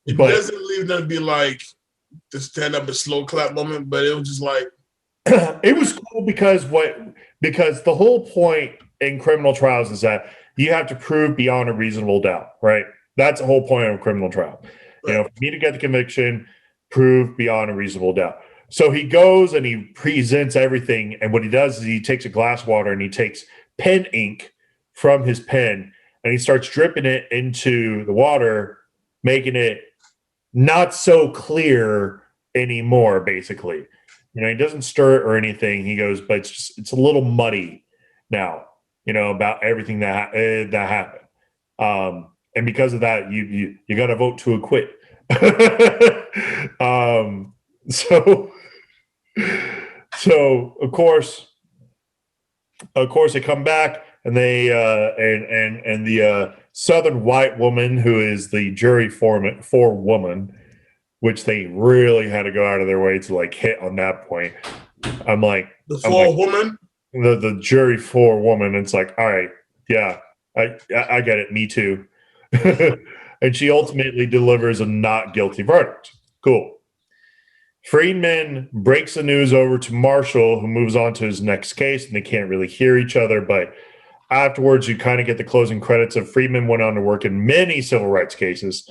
it doesn't leave them to be like the stand up and slow clap moment, but it was just like it was cool because the whole point in criminal trials is that you have to prove beyond a reasonable doubt, right? That's the whole point of a criminal trial. Right. You know, for me to get the conviction, prove beyond a reasonable doubt. So he goes and he presents everything, and what he does is he takes a glass of water and he takes pen ink from his pen and he starts dripping it into the water, making it not so clear anymore, basically. You know, he doesn't stir it or anything. He goes, but it's a little muddy now, you know, about everything that happened. And because of that, you got to vote to acquit. So of course they come back and they and the Southern white woman who is the jury forewoman, which they really had to go out of their way to like hit on that point. I'm like the forewoman, the jury forewoman. It's like, all right, yeah, I get it. Me too. And she ultimately delivers a not guilty verdict. Cool. Freeman breaks the news over to Marshall, who moves on to his next case, and they can't really hear each other. But afterwards, you kind of get the closing credits of Freeman went on to work in many civil rights cases.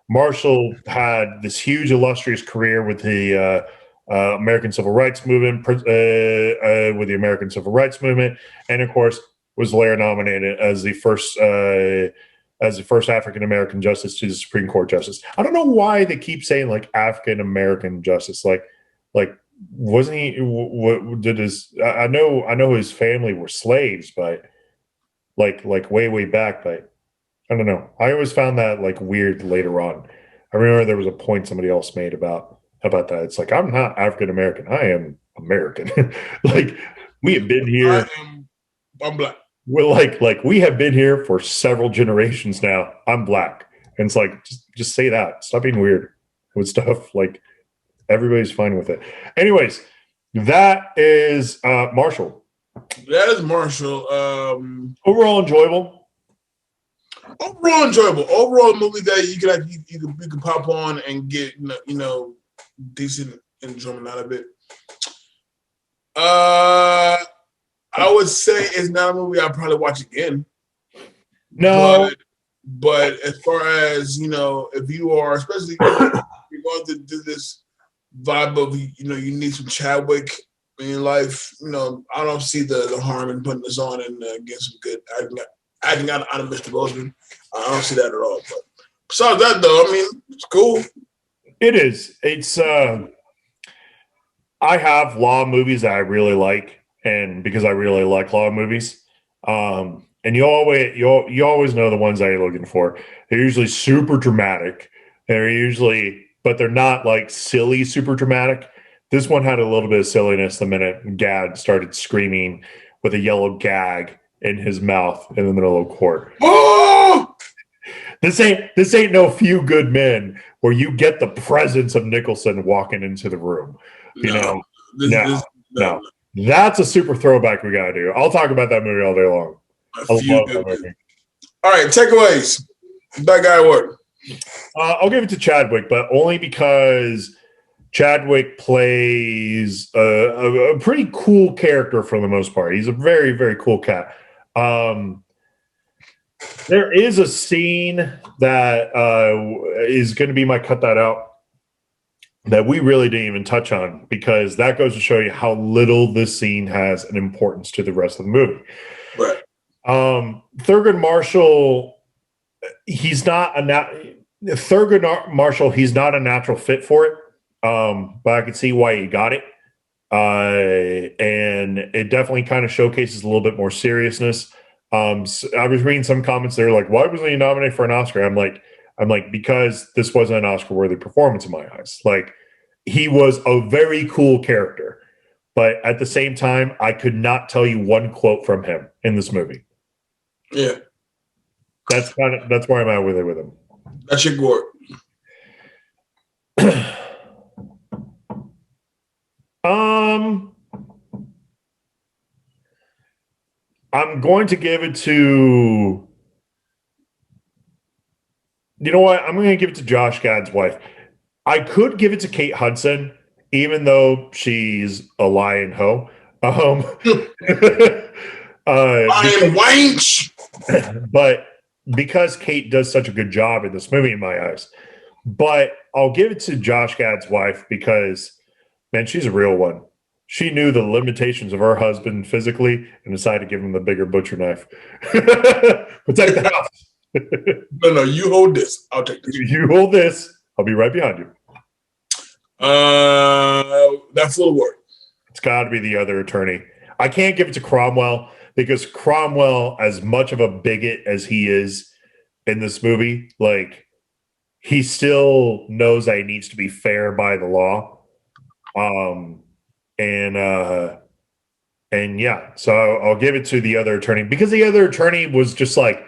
Marshall had this huge, illustrious career with the American Civil Rights Movement, and of course was later nominated as the first African American justice to the Supreme Court justice. I don't know why they keep saying like African American justice. Like wasn't he? What did his? I know his family were slaves, but like way back. But I don't know. I always found that like weird later on. I remember there was a point somebody else made about that. It's like, I'm not African American. I am American. Like we have been here. I'm black. We're like we have been here for several generations now. I'm black. And it's like, just say that. Stop being weird with stuff. Like everybody's fine with it. Anyways, that is Marshall. That is Marshall. Overall enjoyable. Overall enjoyable. Overall movie that you can pop on and get decent enjoyment out of it. I would say it's not a movie I'll probably watch again. No. But as far as, if you are, especially if you're going to do this vibe of, you need some Chadwick in your life, I don't see the harm in putting this on and getting some good acting out of Mr. Boseman. I don't see that at all. But besides that, though, I mean, it's cool. It is. It's, I have law movies that I really like, and because I really like law movies, and you always know the ones that you're looking for. They're usually super dramatic. But they're not like silly, super dramatic. This one had a little bit of silliness the minute Gad started screaming with a yellow gag in his mouth in the middle of court. Oh! This ain't no Few Good Men where you get the presence of Nicholson walking into the room. No. That's a super throwback we gotta do. I'll talk about that movie all day long. All right, takeaways. That guy work. I'll give it to Chadwick, but only because Chadwick plays a pretty cool character for the most part. He's a very, very cool cat. There is a scene that is going to be my cut that out that we really didn't even touch on, because that goes to show you how little this scene has an importance to the rest of the movie. Right. Thurgood Marshall, he's not a natural fit for it. But I can see why he got it. And it definitely kind of showcases a little bit more seriousness. So I was reading some comments that are like, why wasn't he nominated for an Oscar? I'm like, because this wasn't an Oscar worthy performance in my eyes. Like, he was a very cool character, but at the same time, I could not tell you one quote from him in this movie. Yeah. That's where I'm at with him. That's your gourd. I'm going to give it to, you know what? I'm going to give it to Josh Gad's wife. I could give it to Kate Hudson, even though she's a lion hoe. Lion wench. But because Kate does such a good job in this movie, in my eyes. But I'll give it to Josh Gad's wife because, man, she's a real one. She knew the limitations of her husband physically and decided to give him the bigger butcher knife. Protect the house. No, you hold this. I'll take this. You hold this. I'll be right behind you. That's full of work. It's got to be the other attorney. I can't give it to Cromwell because Cromwell, as much of a bigot as he is in this movie, like, he still knows that he needs to be fair by the law. And yeah, so I'll give it to the other attorney because the other attorney was just like,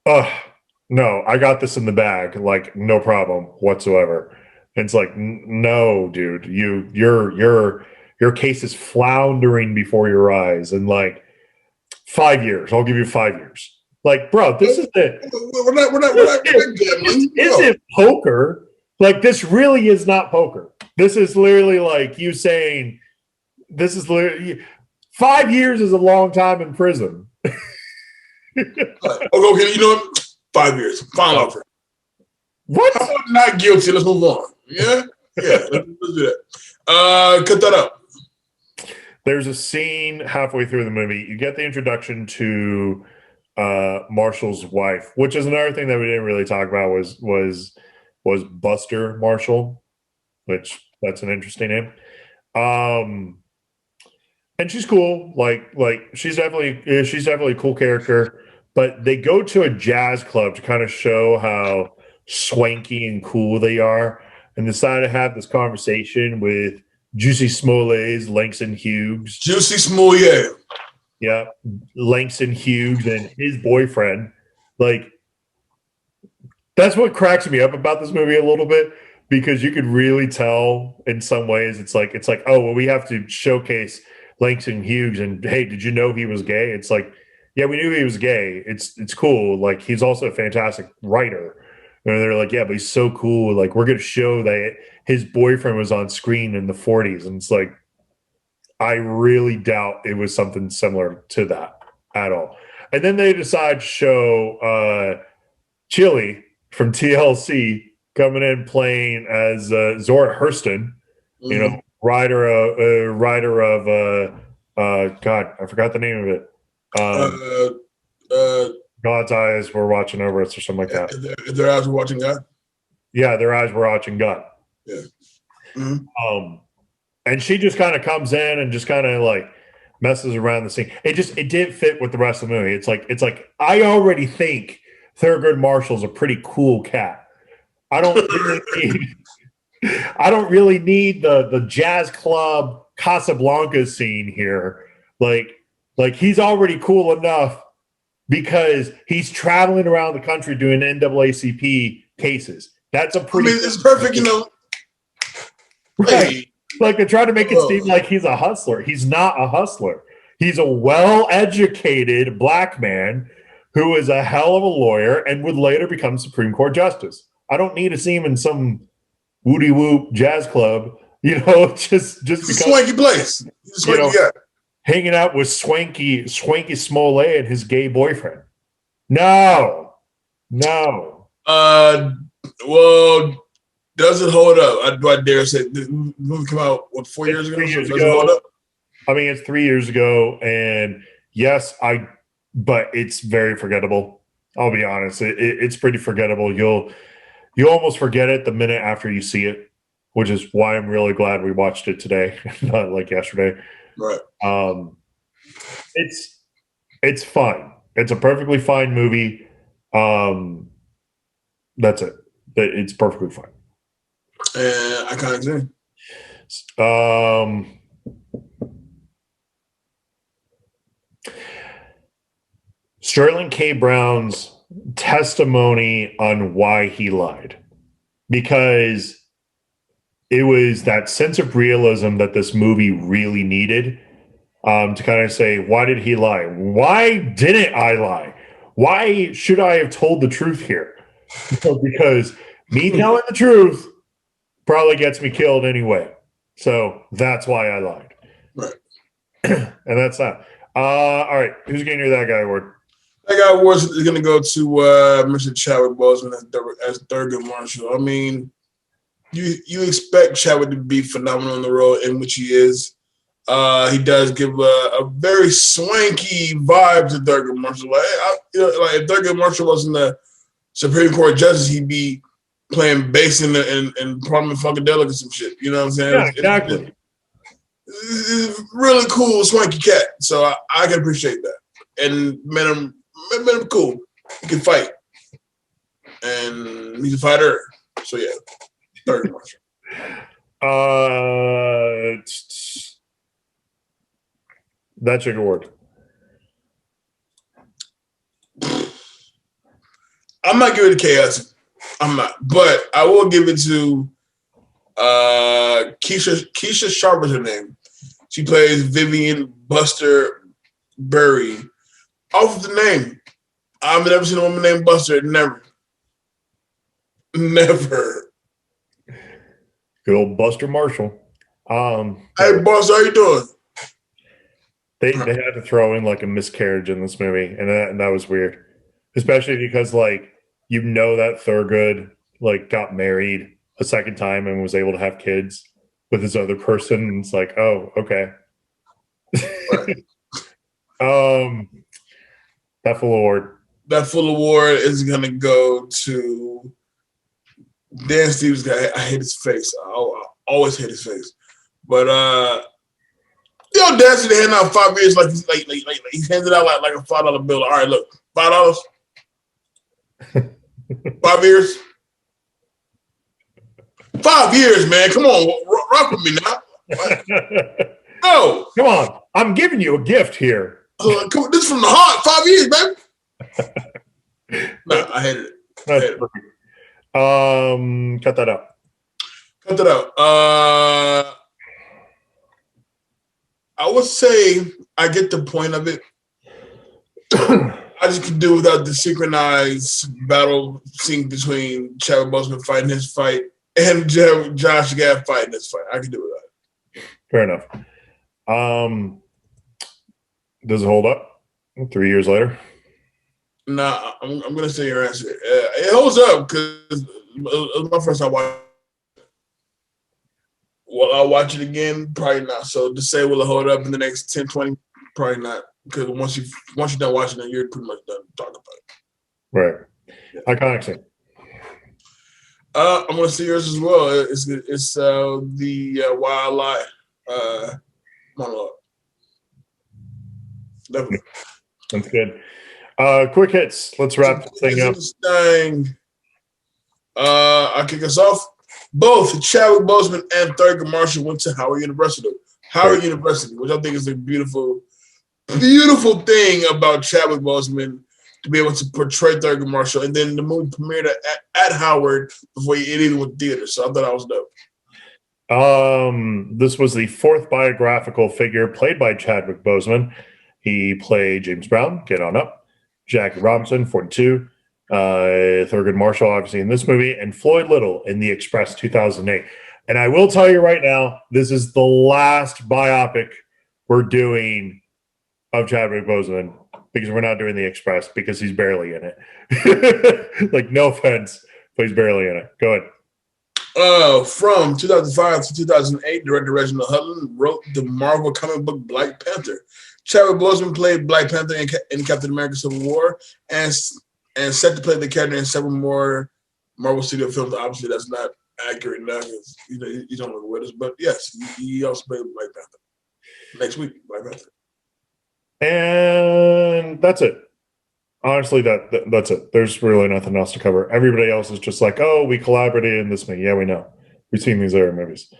no, I got this in the bag. Like, no problem whatsoever. And it's like, no, dude, your case is floundering before your eyes. And like 5 years, I'll give you 5 years. Like, bro, this is it. We're not gambling. This isn't poker. Like, this really is not poker. This is literally like you saying, this is literally 5 years is a long time in prison. Okay, you know what? 5 years. Final offer. What? How about not guilty? Let's move on. Yeah? Yeah, let's do that. Cut that up. There's a scene halfway through the movie. You get the introduction to Marshall's wife, which is another thing that we didn't really talk about was Buster Marshall, which that's an interesting name. And she's cool. Like she's definitely a cool character. But they go to a jazz club to kind of show how swanky and cool they are, and decide to have this conversation with Juicy Smollett's Langston Hughes. Juicy Smollett. Yeah, Langston Hughes and his boyfriend. Like, that's what cracks me up about this movie a little bit, because you could really tell in some ways it's like, oh, well, we have to showcase Langston Hughes, and hey, did you know he was gay? It's like, yeah, we knew he was gay. It's cool. Like, he's also a fantastic writer. And they're like, yeah, but he's so cool. Like, we're going to show that his boyfriend was on screen in the 40s. And it's like, I really doubt it was something similar to that at all. And then they decide to show Chili from TLC coming in playing as Zora Hurston, you know, writer of God, I forgot the name of it. God's eyes were watching over us, or something like that. Their eyes were watching God. Yeah, their eyes were watching God. Yeah. And she just kind of comes in and just kind of like messes around the scene. It didn't fit with the rest of the movie. It's like I already think Thurgood Marshall's a pretty cool cat. I don't really need the jazz club Casablanca scene here. Like he's already cool enough because he's traveling around the country doing NAACP cases. That's a pretty. It's perfect, you know. Right. Hey. Like, they're trying to make it seem like he's a hustler. He's not a hustler. He's a well-educated black man who is a hell of a lawyer and would later become Supreme Court justice. I don't need to see him in some woody whoop jazz club, you know, just because swanky place. Swanky guy. Hanging out with swanky Smollett and his gay boyfriend. No. Well, does it hold up? I dare say the movie came out 4 years ago? 3 years does ago. It hold up? I mean, it's 3 years ago, and yes, but it's very forgettable. I'll be honest. It's pretty forgettable. You'll almost forget it the minute after you see it, which is why I'm really glad we watched it today, not like yesterday. Right. It's fun. It's a perfectly fine movie. That's it. It's perfectly fine. And I kind of agree. Sterling K. Brown's testimony on why he lied, because it was that sense of realism that this movie really needed, to kind of say, why did he lie? Why didn't I lie? Why should I have told the truth here? Because me telling the truth probably gets me killed anyway. So that's why I lied. Right. And that's that. All right. Who's getting your That Guy Award? That Guy Award is going to go to Mr. Chadwick Boseman as Thurgood Marshall. I mean, you expect Chadwick to be phenomenal in the role in which he is. He does give a very swanky vibe to Thurgood Marshall. Like if Thurgood Marshall wasn't the Supreme Court justice, he'd be playing bass in Parliament Funkadelic or some shit. You know what I'm saying? Yeah, exactly. It's really cool, swanky cat. So I can appreciate that. And made him cool. He can fight. And he's a fighter. So yeah, Thurgood Marshall. That's your award. I'm not giving it to Chaos. I'm not. But I will give it to Keisha Sharp is her name. She plays Vivian Buster Berry. Off of the name. I've never seen a woman named Buster. Never. Good old Buster Marshall. Hey, Buster, how you doing? They had to throw in like a miscarriage in this movie, and that was weird. Especially because, like, you know that Thurgood like got married a second time and was able to have kids with his other person. And it's like, oh, okay. Right. That full award. That full award is gonna go to Dan Stevens. Guy, I hate his face. I always hate his face. But Dan Stevens handing out 5 years like he's handed out like a $5 bill. All right, look, $5. 5 years. 5 years, man. Come on, rock with me now. No, come on. I'm giving you a gift here. This is from the heart. 5 years, baby. No, I hated it. That's perfect. Cut that out. Cut that out. I would say I get the point of it. I just could do without the synchronized battle scene between Chadwick Boseman fighting his fight and Josh Gad fighting his fight. I could do without it. Fair enough. Does it hold up 3 years later? Nah, I'm going to say your answer. It holds up because it was my first time watching. Will I watch it again? Probably not. So to say will it hold up in the next 10, 20, probably not. Because once you're done watching it, you're pretty much done talking about it. Right. Yeah. Iconic scene. I'm going to see yours as well. It's the Why I Lie monologue. Definitely. That's good. Quick hits. Let's wrap this thing up. I'll kick us off. Both Chadwick Boseman and Thurgood Marshall went to Howard University. University, which I think is a beautiful, beautiful thing about Chadwick Boseman to be able to portray Thurgood Marshall. And then the movie premiered at Howard before it even went to theater. So I thought that was dope. This was the fourth biographical figure played by Chadwick Boseman. He played James Brown, Get On Up, Jackie Robinson, 42, Thurgood Marshall, obviously, in this movie, and Floyd Little in The Express, 2008. And I will tell you right now, this is the last biopic we're doing of Chadwick Boseman because we're not doing The Express because he's barely in it. Like, no offense, but he's barely in it. Go ahead. From 2005 to 2008, director Reginald Hudlin wrote the Marvel comic book Black Panther. Chadwick Boseman played Black Panther in Captain America Civil War and set to play the character in several more Marvel Studio films. Obviously, that's not accurate now because you don't know with us. But yes, he also played Black Panther. Next week, Black Panther. And that's it. Honestly, that's it. There's really nothing else to cover. Everybody else is just like, oh, we collaborated in this movie. Yeah, we know. We've seen these other movies.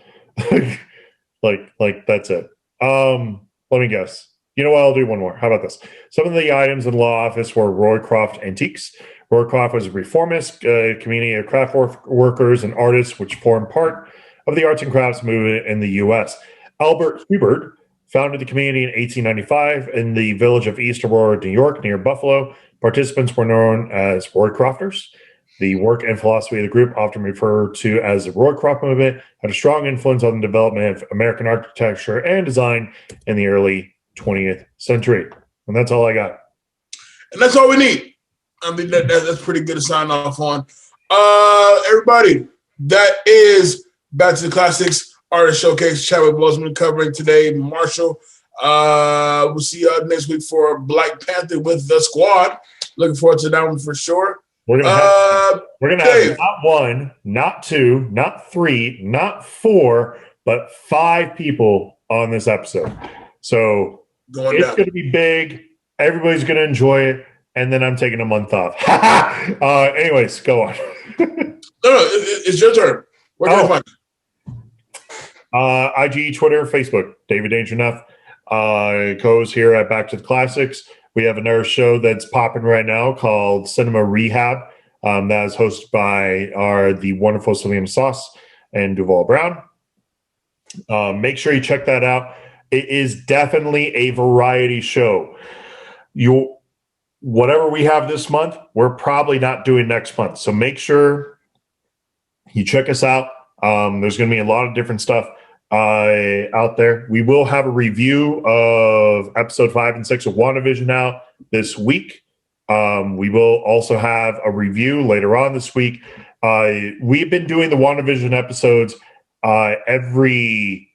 like that's it. Let me guess. You know what? I'll do one more. How about this? Some of the items in the law office were Roycroft antiques. Roycroft was a reformist community of craft workers and artists which formed part of the arts and crafts movement in the U.S. Albert Hubbard founded the community in 1895 in the village of East Aurora, New York, near Buffalo. Participants were known as Roycrofters. The work and philosophy of the group, often referred to as the Roycroft movement, had a strong influence on the development of American architecture and design in the early 20th century. And that's all I got. And that's all we need. I mean, that's pretty good to sign off on. Everybody, that is Back to the Classics Artist Showcase. Chadwick Boseman covering today. Marshall. We'll see you next week for Black Panther with the squad. Looking forward to that one for sure. We're gonna have not one, not two, not three, not four, but 5 people on this episode. So it's going to be big. Everybody's going to enjoy it. And then I'm taking a month off. Anyways, go on. No, it's your turn. Where can I find IG, Twitter, Facebook. David Danger Enough. Co-host here at Back to the Classics. We have another show that's popping right now called Cinema Rehab. That is hosted by the wonderful Salim Sauce and Duval Brown. Make sure you check that out. It is definitely a variety show. Whatever we have this month, we're probably not doing next month. So make sure you check us out. There's going to be a lot of different stuff out there. We will have a review of episode 5 and 6 of WandaVision out this week. We will also have a review later on this week. We've been doing the WandaVision episodes every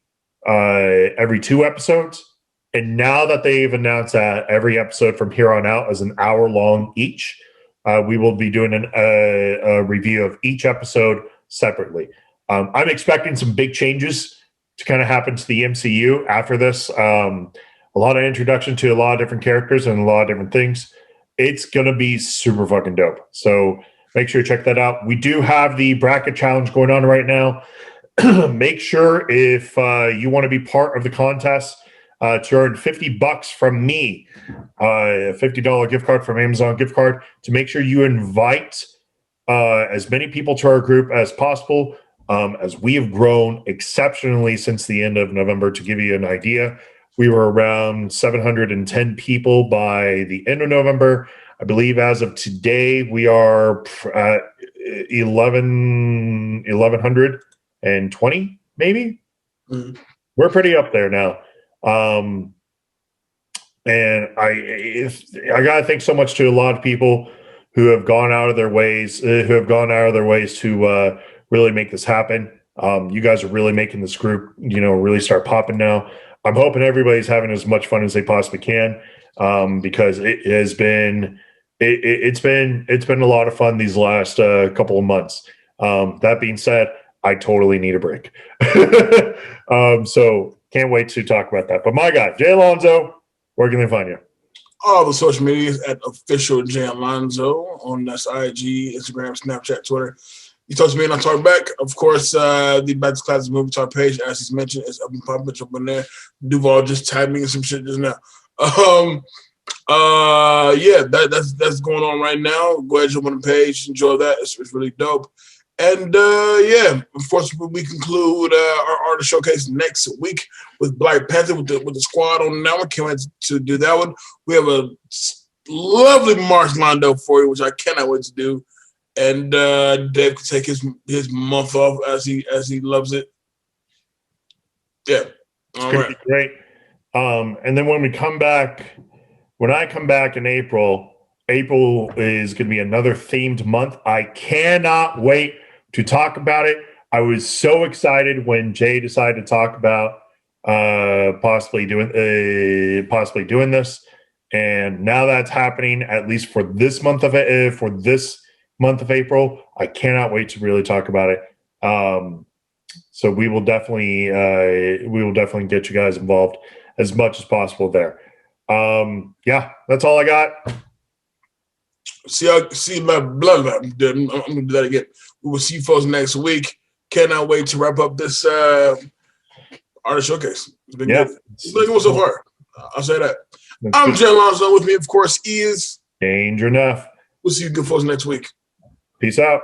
2 episodes. And now that they've announced that every episode from here on out is an hour long each, we will be doing a review of each episode separately. I'm expecting some big changes to kind of happen to the MCU after this. A lot of introduction to a lot of different characters and a lot of different things. It's going to be super fucking dope. So make sure you check that out. We do have the bracket challenge going on right now. Make sure if you want to be part of the contest to earn $50 from me, a $50 gift card from Amazon gift card, to make sure you invite as many people to our group as possible, as we have grown exceptionally since the end of November. To give you an idea, We were around 710 people by the end of November. I believe as of today, we are at 1,120, maybe. Mm-hmm. We're pretty up there now. And I got to thank so much to a lot of people who have gone out of their ways, to really make this happen. You guys are really making this group, really start popping now. I'm hoping everybody's having as much fun as they possibly can, because it has been, it's been a lot of fun these last couple of months. That being said, I totally need a break. So can't wait to talk about that. But my guy, Jay Alonso, where can they find you? All the social medias at official Jay Alonso on that's IG, Instagram, Snapchat, Twitter. You talk to me and I talk back. Of course, the Back to Classics Movie Talk page, as he's mentioned, is up and popping up in there. Duval just tagged me in some shit just now. Yeah, that's going on right now. Go ahead, jump on the page, enjoy that. It's really dope. And yeah, unfortunately, we conclude our artist showcase next week with Black Panther with the squad on that one. Can't wait to do that one. We have a lovely March lined up for you, which I cannot wait to do. And Dave can take his month off as he loves it. Yeah, it's gonna be great. And then when I come back in April is going to be another themed month. I cannot wait to talk about it. I was so excited when Jay decided to talk about possibly doing this, and now that's happening. At least for this month of April, I cannot wait to really talk about it. So we will definitely get you guys involved as much as possible there. Yeah, that's all I got. See my blood. I'm gonna do that again. We will see you folks next week. Cannot wait to wrap up this artist showcase. It's been good. It's been good so far. I'll say that. I'm Jay Alonso. With me, of course, is Danger Enough. We'll see you good folks next week. Peace out.